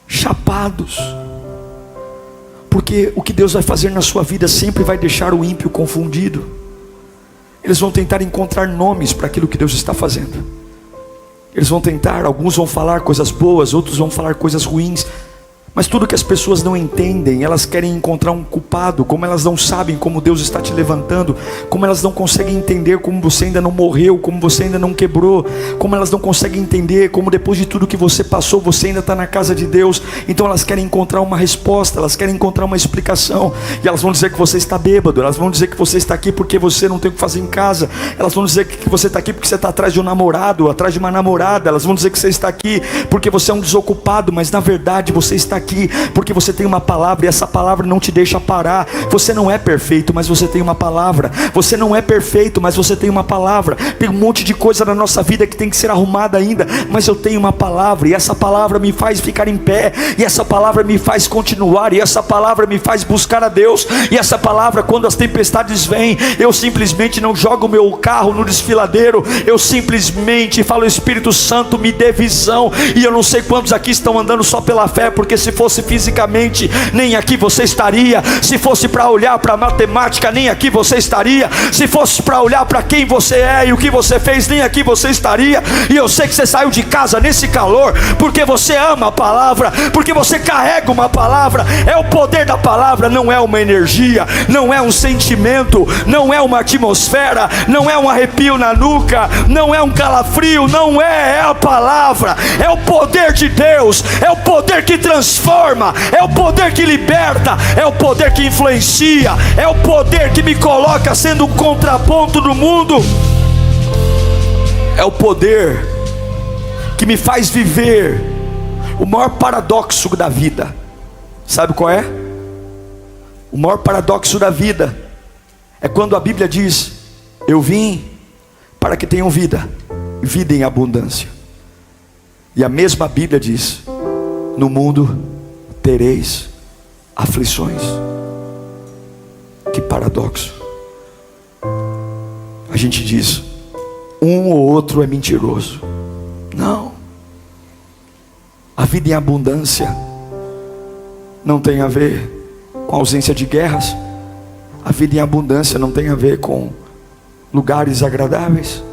chapados, porque o que Deus vai fazer na sua vida sempre vai deixar o ímpio confundido. Eles vão tentar encontrar nomes para aquilo que Deus está fazendo. Eles vão tentar, alguns vão falar coisas boas, outros vão falar coisas ruins, Mas tudo que as pessoas não entendem, elas querem encontrar um culpado. Como elas não sabem como Deus está te levantando, como elas não conseguem entender como você ainda não morreu, como você ainda não quebrou, como elas não conseguem entender como depois de tudo que você passou, você ainda está na casa de Deus. Então elas querem encontrar uma resposta, elas querem encontrar uma explicação. E elas vão dizer que você está bêbado, elas vão dizer que você está aqui porque você não tem o que fazer em casa, elas vão dizer que você está aqui porque você está atrás de um namorado, atrás de uma namorada, elas vão dizer que você está aqui porque você é um desocupado, mas na verdade você está aqui porque você tem uma palavra, e essa palavra não te deixa parar. Você não é perfeito, mas você tem uma palavra. Você não é perfeito, mas você tem uma palavra. Tem um monte de coisa na nossa vida que tem que ser arrumada ainda, mas eu tenho uma palavra, e essa palavra me faz ficar em pé, e essa palavra me faz continuar, e essa palavra me faz buscar a Deus. E essa palavra, quando as tempestades vêm, eu simplesmente não jogo o meu carro no desfiladeiro, eu simplesmente falo: Espírito Santo, me dê visão. E eu não sei quantos aqui estão andando só pela fé, porque se fosse fisicamente, nem aqui você estaria. Se fosse para olhar para a matemática, nem aqui você estaria. Se fosse para olhar para quem você é e o que você fez, nem aqui você estaria. E eu sei que você saiu de casa nesse calor porque você ama a palavra, porque você carrega uma palavra. É o poder da palavra, não é uma energia, não é um sentimento, não é uma atmosfera, não é um arrepio na nuca, não é um calafrio, não é, é a palavra, é o poder de Deus, é o poder que transforma, é o poder que liberta, é o poder que influencia, é o poder que me coloca sendo um contraponto do mundo, é o poder que me faz viver o maior paradoxo da vida. Sabe qual é? O maior paradoxo da vida é quando a Bíblia diz: eu vim para que tenham vida, vida em abundância. E a mesma Bíblia diz: no mundo tereis aflições. Que paradoxo. A gente diz: um ou outro é mentiroso. Não. A vida em abundância não tem a ver com a ausência de guerras. A vida em abundância não tem a ver com lugares agradáveis.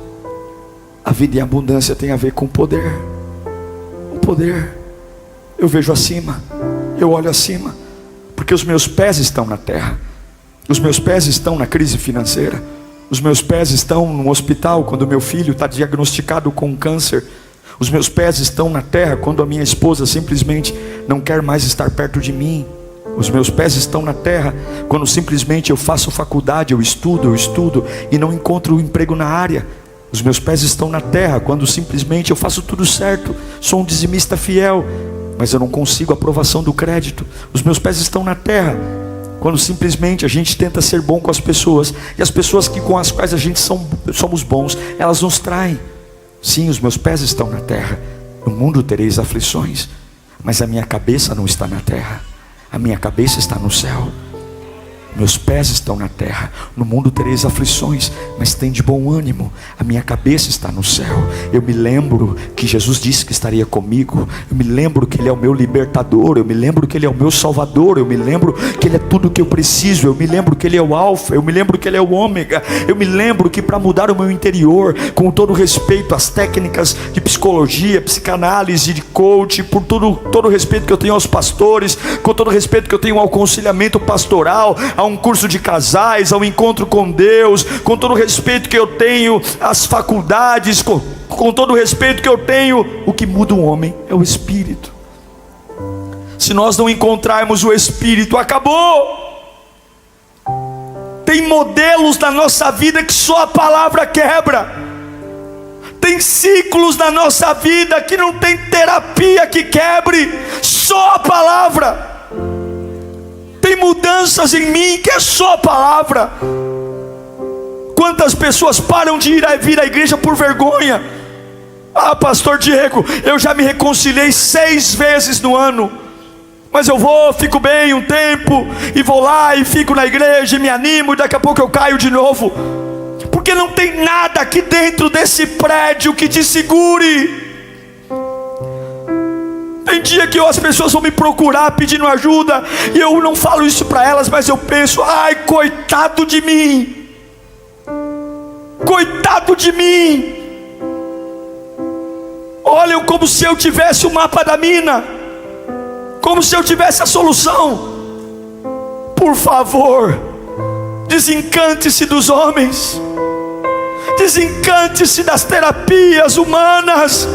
A vida em abundância tem a ver com poder. O poder. Eu vejo acima, eu olho acima, porque os meus pés estão na terra. Os meus pés estão na crise financeira. Os meus pés estão no hospital quando meu filho está diagnosticado com câncer. Os meus pés estão na terra quando a minha esposa simplesmente não quer mais estar perto de mim. Os meus pés estão na terra quando simplesmente eu faço faculdade, eu estudo e não encontro emprego na área. Os meus pés estão na terra quando simplesmente eu faço tudo certo, sou um dizimista fiel, mas eu não consigo a aprovação do crédito. Os meus pés estão na terra quando simplesmente a gente tenta ser bom com as pessoas, e as pessoas com as quais a gente somos bons, elas nos traem. Sim, os meus pés estão na terra. No mundo tereis aflições, mas a minha cabeça não está na terra, a minha cabeça está no céu. Meus pés estão na terra. No mundo tereis aflições, mas tem de bom ânimo. A minha cabeça está no céu. Eu me lembro que Jesus disse que estaria comigo. Eu me lembro que Ele é o meu libertador. Eu me lembro que Ele é o meu salvador. Eu me lembro que Ele é tudo o que eu preciso. Eu me lembro que Ele é o alfa. Eu me lembro que Ele é o ômega. Eu me lembro que para mudar o meu interior, com todo respeito às técnicas de psicologia, psicanálise, de coach, por todo o respeito que eu tenho aos pastores, com todo o respeito que eu tenho ao aconselhamento pastoral, a um curso de casais, ao encontro com Deus, com todo o respeito que eu tenho às faculdades, com todo o respeito que eu tenho, o que muda um homem é o Espírito. Se nós não encontrarmos o Espírito, acabou. Tem modelos na nossa vida que só a palavra quebra. Tem ciclos na nossa vida que não tem terapia que quebre, só a palavra. Tem mudanças em mim que é só a palavra. Quantas pessoas param de vir à igreja por vergonha? Ah, pastor Diego, eu já me reconciliei 6 vezes no ano, mas eu fico bem um tempo, e vou lá e fico na igreja e me animo, e daqui a pouco eu caio de novo. Porque não tem nada aqui dentro desse prédio que te segure. Tem dia que as pessoas vão me procurar pedindo ajuda, e eu não falo isso para elas, mas eu penso: ai, coitado de mim, coitado de mim. Olham como se eu tivesse o mapa da mina, como se eu tivesse a solução. Por favor, desencante-se dos homens, desencante-se das terapias humanas.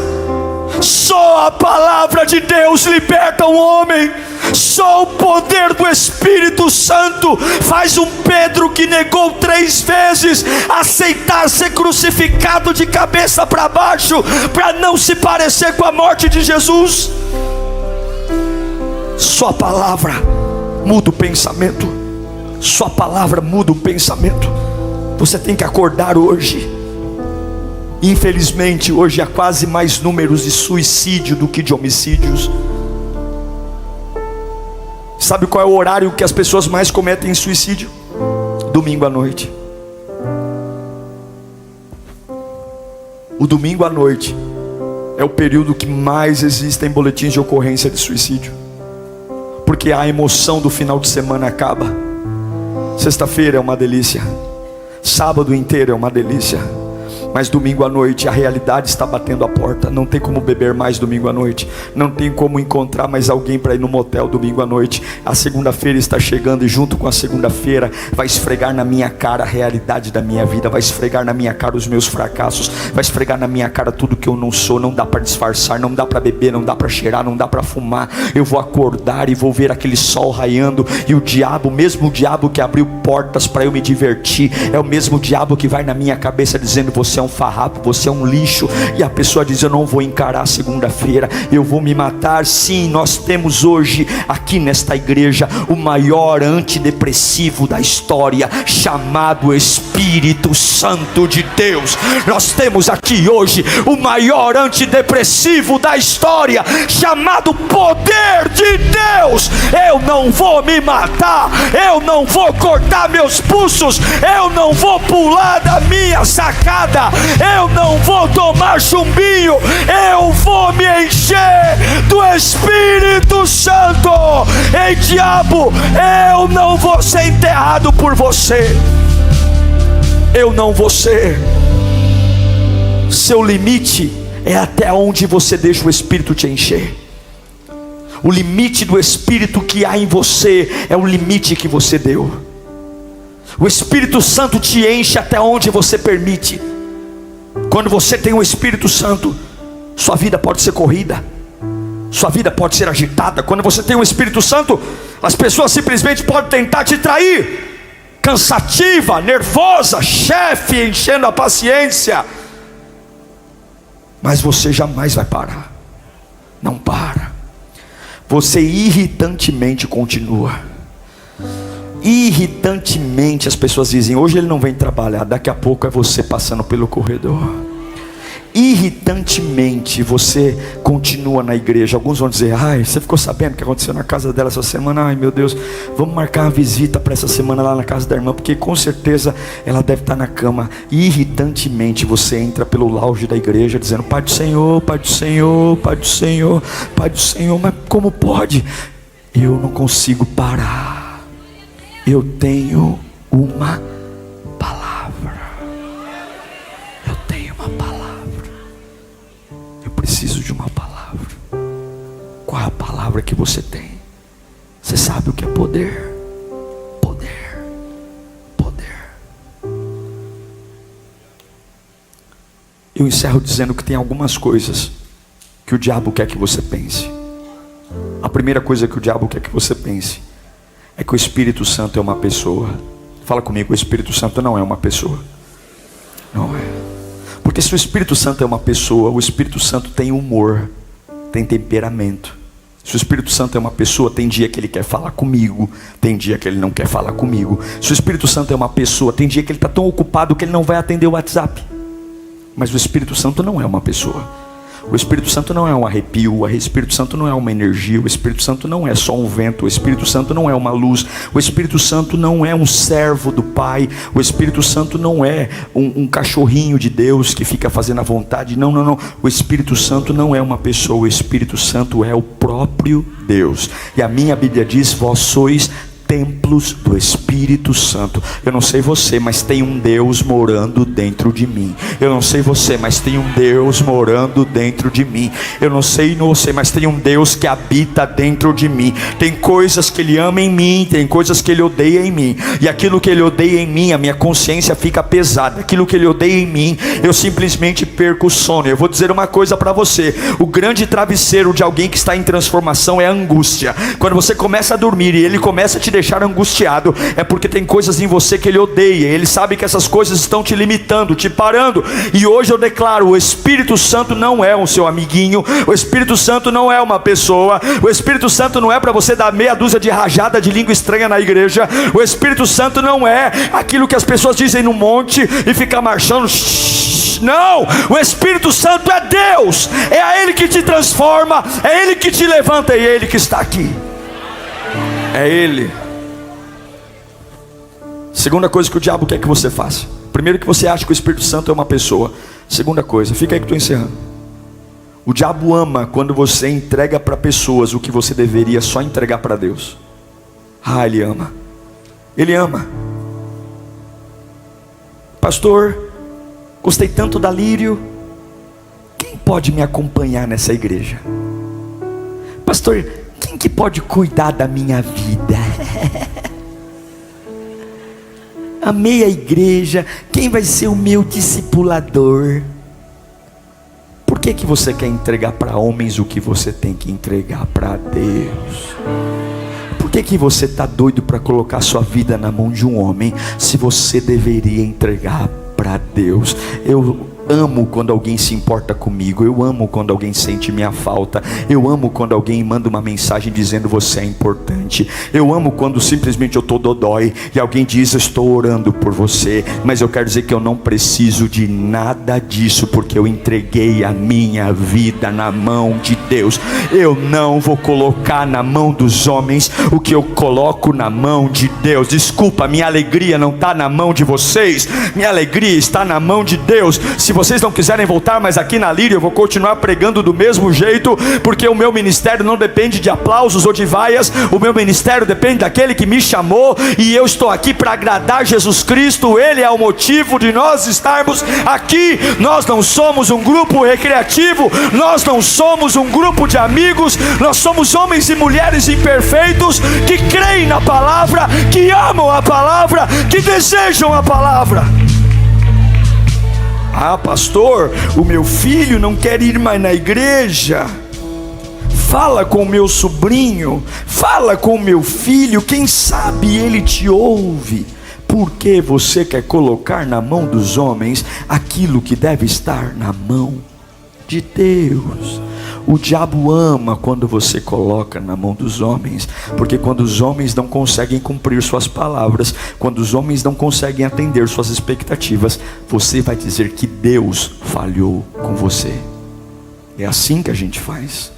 Só a palavra de Deus liberta um homem. Só o poder do Espírito Santo faz um Pedro que negou 3 vezes aceitar ser crucificado de cabeça para baixo, para não se parecer com a morte de Jesus. Só a palavra muda o pensamento. Só a palavra muda o pensamento. Você tem que acordar hoje. Infelizmente hoje há quase mais números de suicídio do que de homicídios. Sabe qual é o horário que as pessoas mais cometem suicídio? Domingo à noite. O domingo à noite é o período que mais existem boletins de ocorrência de suicídio, porque a emoção do final de semana acaba. Sexta-feira é uma delícia, sábado inteiro é uma delícia, mas domingo à noite a realidade está batendo a porta. Não tem como beber mais domingo à noite. Não tem como encontrar mais alguém para ir no motel domingo à noite. A segunda-feira está chegando e junto com a segunda-feira vai esfregar na minha cara a realidade da minha vida. Vai esfregar na minha cara os meus fracassos. Vai esfregar na minha cara tudo que eu não sou. Não dá para disfarçar, não dá para beber, não dá para cheirar, não dá para fumar. Eu vou acordar e vou ver aquele sol raiando. E o diabo, o mesmo diabo que abriu portas para eu me divertir, é o mesmo diabo que vai na minha cabeça dizendo: você é um farrapo, você é um lixo. E a pessoa diz: eu não vou encarar segunda-feira, eu vou me matar. Sim, nós temos hoje aqui nesta igreja o maior antidepressivo da história, chamado Espírito Santo de Deus. Nós temos aqui hoje o maior antidepressivo da história, chamado Poder de Deus. Eu não vou me matar, eu não vou cortar meus pulsos, eu não vou pular da minha sacada, eu não vou tomar chumbinho, eu vou me encher do Espírito Santo. Ei, diabo, eu não vou ser enterrado por você. Eu não vou ser. Seu limite é até onde você deixa o Espírito te encher. O limite do Espírito que há em você é o limite que você deu. O Espírito Santo te enche até onde você permite. Quando você tem o Espírito Santo, sua vida pode ser corrida, sua vida pode ser agitada. Quando você tem o Espírito Santo, as pessoas simplesmente podem tentar te trair, cansativa, nervosa, chefe enchendo a paciência, mas você jamais vai parar. Não para. Você irritantemente continua. Irritantemente as pessoas dizem: hoje ele não vem trabalhar. Daqui a pouco é você passando pelo corredor. Irritantemente você continua na igreja. Alguns vão dizer: ai, você ficou sabendo o que aconteceu na casa dela essa semana? Ai meu Deus, vamos marcar uma visita para essa semana lá na casa da irmã, porque com certeza ela deve estar na cama. Irritantemente você entra pelo lounge da igreja dizendo: Pai do Senhor, Pai do Senhor, Pai do Senhor, Pai do Senhor. Mas como pode? Eu não consigo parar. Eu tenho uma palavra. Eu tenho uma palavra. Eu preciso de uma palavra. Qual é a palavra que você tem? Você sabe o que é poder? Poder. Poder. Eu encerro dizendo que tem algumas coisas que o diabo quer que você pense. A primeira coisa que o diabo quer que você pense é que o Espírito Santo é uma pessoa. Fala comigo: o Espírito Santo não é uma pessoa. Não é. Porque se o Espírito Santo é uma pessoa, o Espírito Santo tem humor, tem temperamento. Se o Espírito Santo é uma pessoa, tem dia que ele quer falar comigo, tem dia que ele não quer falar comigo. Se o Espírito Santo é uma pessoa, tem dia que ele está tão ocupado que ele não vai atender o WhatsApp. Mas o Espírito Santo não é uma pessoa. O Espírito Santo não é um arrepio, o Espírito Santo não é uma energia, o Espírito Santo não é só um vento, o Espírito Santo não é uma luz, o Espírito Santo não é um servo do Pai, o Espírito Santo não é um cachorrinho de Deus que fica fazendo a vontade. Não, não, não. O Espírito Santo não é uma pessoa, o Espírito Santo é o próprio Deus. E a minha Bíblia diz: vós sois templos do Espírito Santo. Eu não sei você, mas tem um Deus morando dentro de mim. Eu não sei você, mas tem um Deus morando dentro de mim. Eu não sei você, mas tem um Deus que habita dentro de mim. Tem coisas que Ele ama em mim, tem coisas que Ele odeia em mim. E aquilo que Ele odeia em mim, a minha consciência fica pesada. Aquilo que Ele odeia em mim, eu simplesmente perco o sono. Eu vou dizer uma coisa para você: o grande travesseiro de alguém que está em transformação é a angústia. Quando você começa a dormir e Ele começa a te deixar angustiado, é porque tem coisas em você que Ele odeia. Ele sabe que essas coisas estão te limitando, te parando. E hoje eu declaro: o Espírito Santo não é o seu amiguinho, o Espírito Santo não é uma pessoa, o Espírito Santo não é para você dar meia dúzia de rajada de língua estranha na igreja. O Espírito Santo não é aquilo que as pessoas dizem no monte e ficar marchando. Não, o Espírito Santo é Deus, é a Ele que te transforma, é Ele que te levanta, é Ele que está aqui, é Ele. Segunda coisa que o diabo quer que você faça: primeiro, que você acha que o Espírito Santo é uma pessoa. Segunda coisa, fica aí que estou encerrando. O diabo ama quando você entrega para pessoas o que você deveria só entregar para Deus. Ele ama. Ele ama. Pastor, gostei tanto da Lírio, quem pode me acompanhar nessa igreja? Pastor, quem que pode cuidar da minha vida? Amei a igreja, quem vai ser o meu discipulador? Por que que você quer entregar para homens o que você tem que entregar para Deus? Por que que você está doido para colocar sua vida na mão de um homem, se você deveria entregar para Deus? Eu amo quando alguém se importa comigo. Eu amo quando alguém sente minha falta. Eu amo quando alguém manda uma mensagem dizendo: você é importante. Eu amo quando simplesmente eu estou dodói e alguém diz: eu estou orando por você. Mas eu quero dizer que eu não preciso de nada disso, porque eu entreguei a minha vida na mão de Deus. Eu não vou colocar na mão dos homens o que eu coloco na mão de Deus. Desculpa, minha alegria não está na mão de vocês, minha alegria está na mão de Deus. Se vocês não quiserem voltar mais aqui na Lírio, eu vou continuar pregando do mesmo jeito, porque o meu ministério não depende de aplausos ou de vaias. O meu ministério depende daquele que me chamou, e eu estou aqui para agradar Jesus Cristo. Ele é o motivo de nós estarmos aqui. Nós não somos um grupo recreativo, nós não somos um grupo de amigos, nós somos homens e mulheres imperfeitos que creem na palavra, que amam a palavra, que desejam a palavra. Pastor, o meu filho não quer ir mais na igreja. Fala com o meu sobrinho, fala com o meu filho, quem sabe ele te ouve. Por que você quer colocar na mão dos homens aquilo que deve estar na mão de Deus? O diabo ama quando você coloca na mão dos homens, porque quando os homens não conseguem cumprir suas palavras, quando os homens não conseguem atender suas expectativas, você vai dizer que Deus falhou com você. É assim que a gente faz.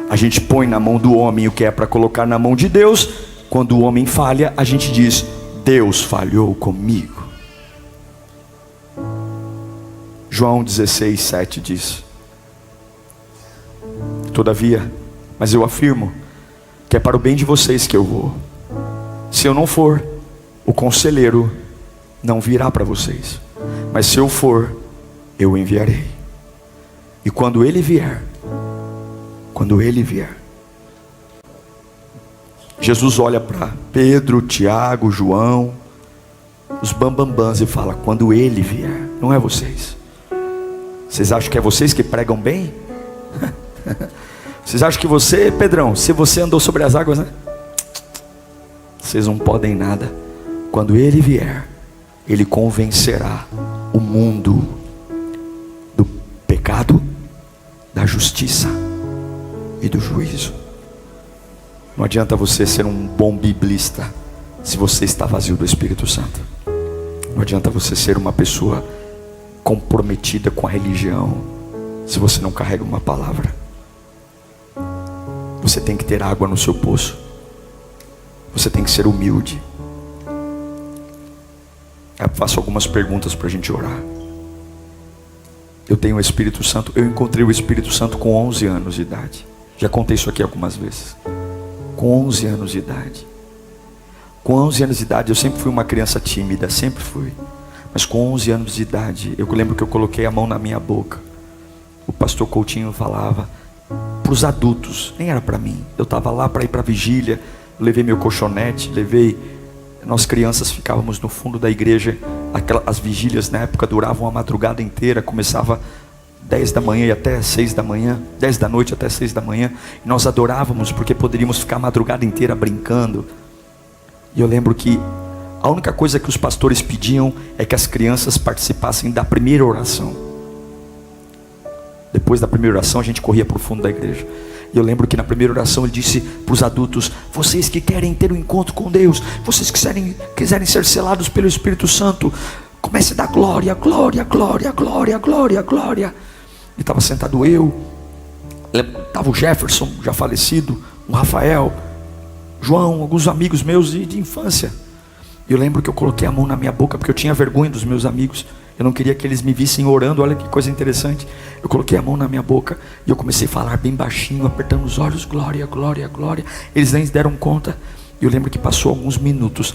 A gente põe na mão do homem o que é para colocar na mão de Deus. Quando o homem falha, a gente diz: Deus falhou comigo. João 16:7 diz: todavia, mas eu afirmo que é para o bem de vocês que eu vou. Se eu não for, o conselheiro não virá para vocês, mas se eu for, eu o enviarei. E quando ele vier, Jesus olha para Pedro, Tiago, João, os bambambãs, e fala: quando ele vier, não é vocês. Vocês acham que é vocês que pregam bem? Vocês acham que você, Pedrão, se você andou sobre as águas, né? Vocês não podem nada. Quando ele vier, ele convencerá o mundo do pecado, da justiça e do juízo. Não adianta você ser um bom biblista se você está vazio do Espírito Santo. Não adianta você ser uma pessoa comprometida com a religião se você não carrega uma palavra. Você tem que ter água no seu poço. Você tem que ser humilde. Eu faço algumas perguntas para a gente orar. Eu tenho o Espírito Santo. Eu encontrei o Espírito Santo com 11 anos de idade. Já contei isso aqui algumas vezes. Com 11 anos de idade. Com 11 anos de idade, eu sempre fui uma criança tímida, sempre fui. Mas com 11 anos de idade, eu lembro que eu coloquei a mão na minha boca. O pastor Coutinho falava para os adultos, nem era para mim. Eu estava lá para ir para a vigília, levei meu colchonete, nós crianças ficávamos no fundo da igreja. As vigílias na época duravam a madrugada inteira, começava 10 da manhã e até 6 da manhã, 10 da noite até 6 da manhã, e nós adorávamos porque poderíamos ficar a madrugada inteira brincando. E eu lembro que a única coisa que os pastores pediam é que as crianças participassem da primeira oração. Depois da primeira oração a gente corria para o fundo da igreja. E eu lembro que na primeira oração ele disse para os adultos: vocês que querem ter um encontro com Deus, vocês que quiserem ser selados pelo Espírito Santo, comece a dar glória, glória, glória, glória, glória, glória. E estava sentado estava o Jefferson, já falecido, o Rafael, João, alguns amigos meus de infância. E eu lembro que eu coloquei a mão na minha boca, porque eu tinha vergonha dos meus amigos. Eu não queria que eles me vissem orando. Olha que coisa interessante. Eu coloquei a mão na minha boca e eu comecei a falar bem baixinho, apertando os olhos, glória, glória, glória. Eles nem se deram conta. E eu lembro que passou alguns minutos.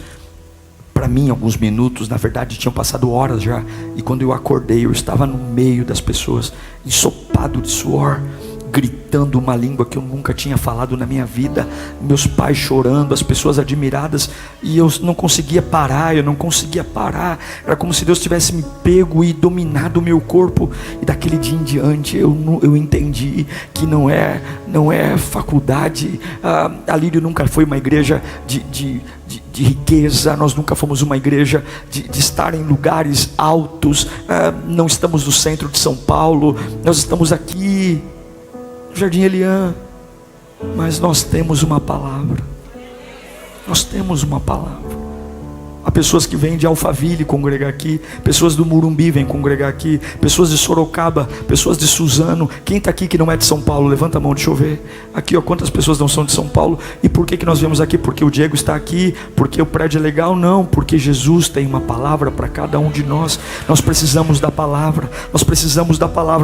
Para mim, alguns minutos, na verdade, tinham passado horas já. E quando eu acordei, eu estava no meio das pessoas, ensopado de suor, gritando uma língua que eu nunca tinha falado na minha vida. Meus pais chorando, as pessoas admiradas, e eu não conseguia parar, Era como se Deus tivesse me pego e dominado o meu corpo. E daquele dia em diante eu entendi que não é faculdade. A Lírio nunca foi uma igreja de riqueza, nós nunca fomos uma igreja de estar em lugares altos. Não estamos no centro de São Paulo, nós estamos aqui Jardim Eliã, mas nós temos uma palavra. Há pessoas que vêm de Alphaville congregar aqui, pessoas do Morumbi vêm congregar aqui, pessoas de Sorocaba, pessoas de Suzano. Quem está aqui que não é de São Paulo? Levanta a mão, deixa eu ver. Aqui, ó, quantas pessoas não são de São Paulo? E por que nós viemos aqui? Porque o Diego está aqui? Porque o prédio é legal? Não, porque Jesus tem uma palavra para cada um de nós. Nós precisamos da palavra.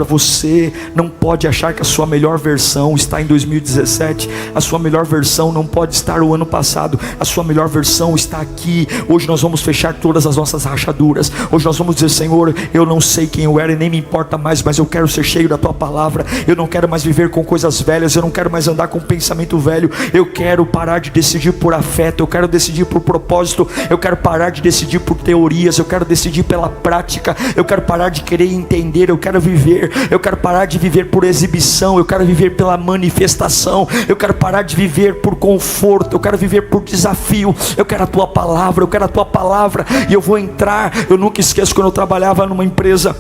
Você não pode achar que a sua melhor versão está em 2017. A sua melhor versão não pode estar o ano passado. A sua melhor versão está aqui. Hoje nós vamos fechar todas as nossas rachaduras. Hoje nós vamos dizer: Senhor, eu não sei quem eu era e nem me importa mais, mas eu quero ser cheio da tua palavra. Eu não quero mais viver com coisas velhas, eu não quero mais andar com pensamento velho. Eu quero parar de decidir por afeto, eu quero decidir por propósito, eu quero parar de decidir por teorias, eu quero decidir pela prática, eu quero parar de querer entender, eu quero parar de viver por exibição, eu quero viver pela manifestação, eu quero parar de viver por conforto, eu quero viver por desafio. Eu quero a tua palavra, e eu vou entrar. Eu nunca esqueço quando eu trabalhava numa empresa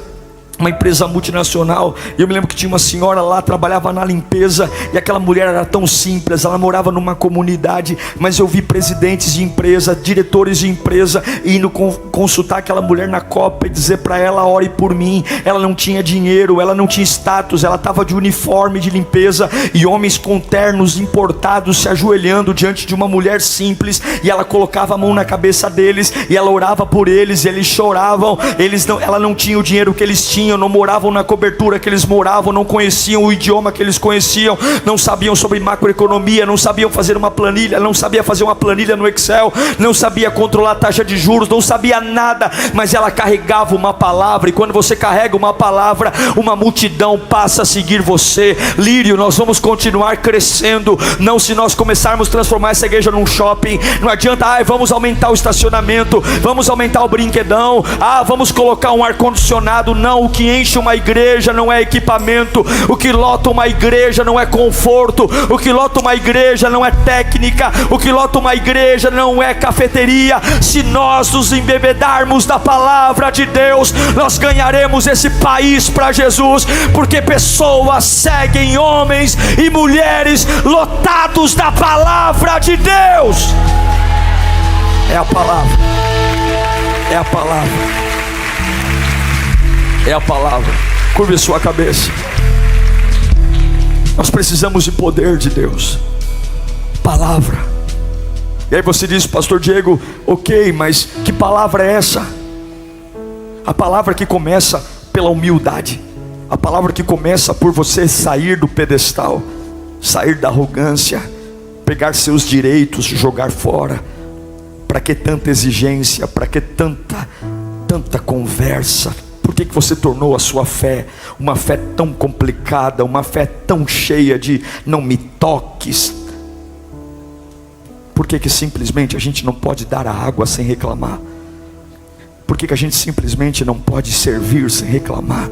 multinacional, e eu me lembro que tinha uma senhora lá, trabalhava na limpeza, e aquela mulher era tão simples. Ela morava numa comunidade, mas eu vi presidentes de empresa, diretores de empresa indo consultar aquela mulher na Copa e dizer para ela: ore por mim. Ela não tinha dinheiro, ela não tinha status, ela estava de uniforme de limpeza, e homens com ternos importados se ajoelhando diante de uma mulher simples, e ela colocava a mão na cabeça deles e ela orava por eles, e eles choravam. Ela não tinha o dinheiro que eles tinham, não moravam na cobertura que eles moravam, não conheciam o idioma que eles conheciam, não sabiam sobre macroeconomia, não sabiam fazer uma planilha, não sabia fazer uma planilha no Excel, não sabia controlar a taxa de juros, não sabia nada, mas ela carregava uma palavra. E quando você carrega uma palavra, uma multidão passa a seguir você. Lírio, nós vamos continuar crescendo, não se nós começarmos a transformar essa igreja num shopping. Não adianta: vamos aumentar o estacionamento, vamos aumentar o brinquedão, vamos colocar um ar-condicionado. Não, o que enche uma igreja não é equipamento, o que lota uma igreja não é conforto, o que lota uma igreja não é técnica, o que lota uma igreja não é cafeteria. Se nós nos embebedarmos da palavra de Deus, nós ganharemos esse país para Jesus, porque pessoas seguem homens e mulheres lotados da palavra de Deus. É a palavra, é a palavra. É a palavra. Curve sua cabeça. Nós precisamos de poder de Deus. Palavra. E aí você diz: pastor Diego, ok, mas que palavra é essa? A palavra que começa pela humildade. A palavra que começa por você sair do pedestal, sair da arrogância, pegar seus direitos, jogar fora, Para que tanta exigência? Para que tanta conversa? Por que você tornou a sua fé uma fé tão complicada, uma fé tão cheia de não me toques? Por que simplesmente a gente não pode dar a água sem reclamar? Por que a gente simplesmente não pode servir sem reclamar?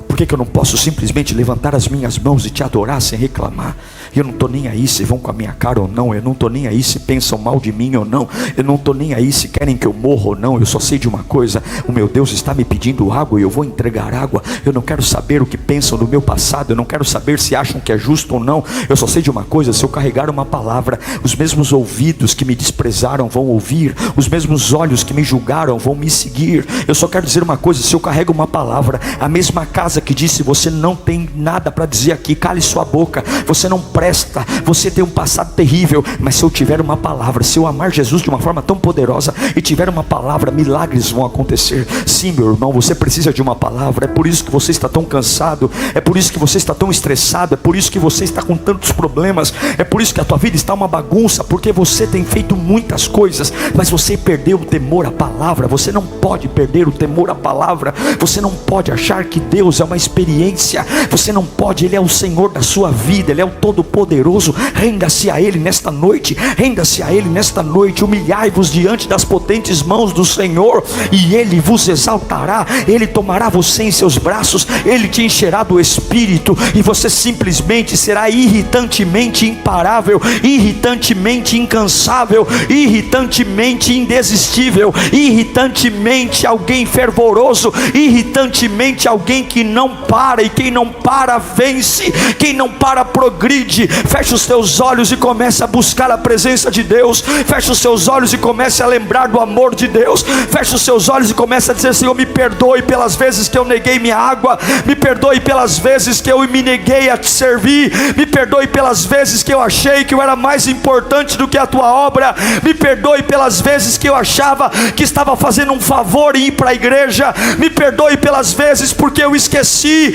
Por que eu não posso simplesmente levantar as minhas mãos e te adorar sem reclamar? Eu não estou nem aí se vão com a minha cara ou não. Eu não estou nem aí se pensam mal de mim ou não. Eu não estou nem aí se querem que eu morra ou não. Eu só sei de uma coisa: o meu Deus está me pedindo água e eu vou entregar água. Eu não quero saber o que pensam do meu passado. Eu não quero saber se acham que é justo ou não. Eu só sei de uma coisa: se eu carregar uma palavra, os mesmos ouvidos que me desprezaram vão ouvir, os mesmos olhos que me julgaram vão me seguir. Eu só quero dizer uma coisa: se eu carrego uma palavra, a mesma casa que disse você não tem nada para dizer aqui, cale sua boca, você não presta, você tem um passado terrível, mas se eu tiver uma palavra, se eu amar Jesus de uma forma tão poderosa e tiver uma palavra, milagres vão acontecer. Sim, meu irmão, você precisa de uma palavra. É por isso que você está tão cansado, é por isso que você está tão estressado, é por isso que você está com tantos problemas, é por isso que a tua vida está uma bagunça, porque você tem feito muitas coisas, mas você perdeu o temor à palavra. Você não pode perder o temor à palavra. Você não pode achar que Deus é uma experiência. Você não pode. Ele é o Senhor da sua vida, Ele é o Todo-Poderoso. Renda-se a Ele nesta noite, renda-se a Ele nesta noite. Humilhai-vos diante das potentes mãos do Senhor e Ele vos exaltará. Ele tomará você em seus braços, Ele te encherá do Espírito e você simplesmente será irritantemente imparável, irritantemente incansável, irritantemente indesistível, irritantemente alguém fervoroso, irritantemente alguém que não para, e quem não para vence, quem não para progride. Feche os teus olhos e comece a buscar a presença de Deus. Feche os seus olhos e comece a lembrar do amor de Deus. Feche os seus olhos e comece a dizer: Senhor, me perdoe pelas vezes que eu neguei minha água, me perdoe pelas vezes que eu me neguei a te servir, me perdoe pelas vezes que eu achei que eu era mais importante do que a tua obra, me perdoe pelas vezes que eu achava que estava fazendo um favor em ir para a igreja, me perdoe pelas vezes porque eu esqueci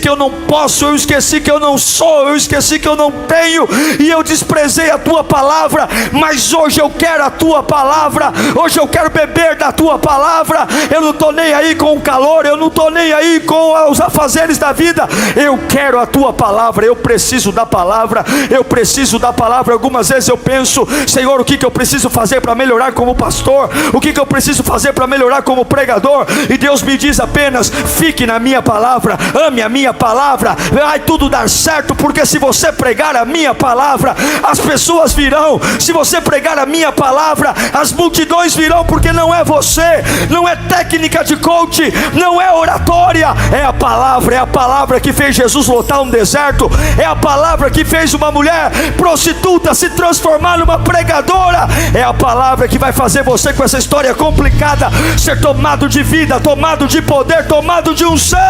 que eu não posso, eu esqueci que eu não sou, eu esqueci que eu não tenho, e eu desprezei a tua palavra. Mas hoje eu quero a tua palavra, hoje eu quero beber da tua palavra. Eu não estou nem aí com o calor, eu não estou nem aí com os afazeres da vida. Eu quero a tua palavra, eu preciso da palavra, eu preciso da palavra. Algumas vezes eu penso: Senhor, o que eu preciso fazer para melhorar como pastor? O que eu preciso fazer para melhorar como pregador? E Deus me diz apenas: fique na minha palavra, ame a minha palavra, vai tudo dar certo, porque se você pregar a minha palavra, as pessoas virão. Se você pregar a minha palavra, as multidões virão, porque não é você, não é técnica de coach, não é oratória, é a palavra que fez Jesus lotar um deserto, é a palavra que fez uma mulher prostituta se transformar numa pregadora, é a palavra que vai fazer você, com essa história complicada, ser tomado de vida, tomado de poder, tomado de unção.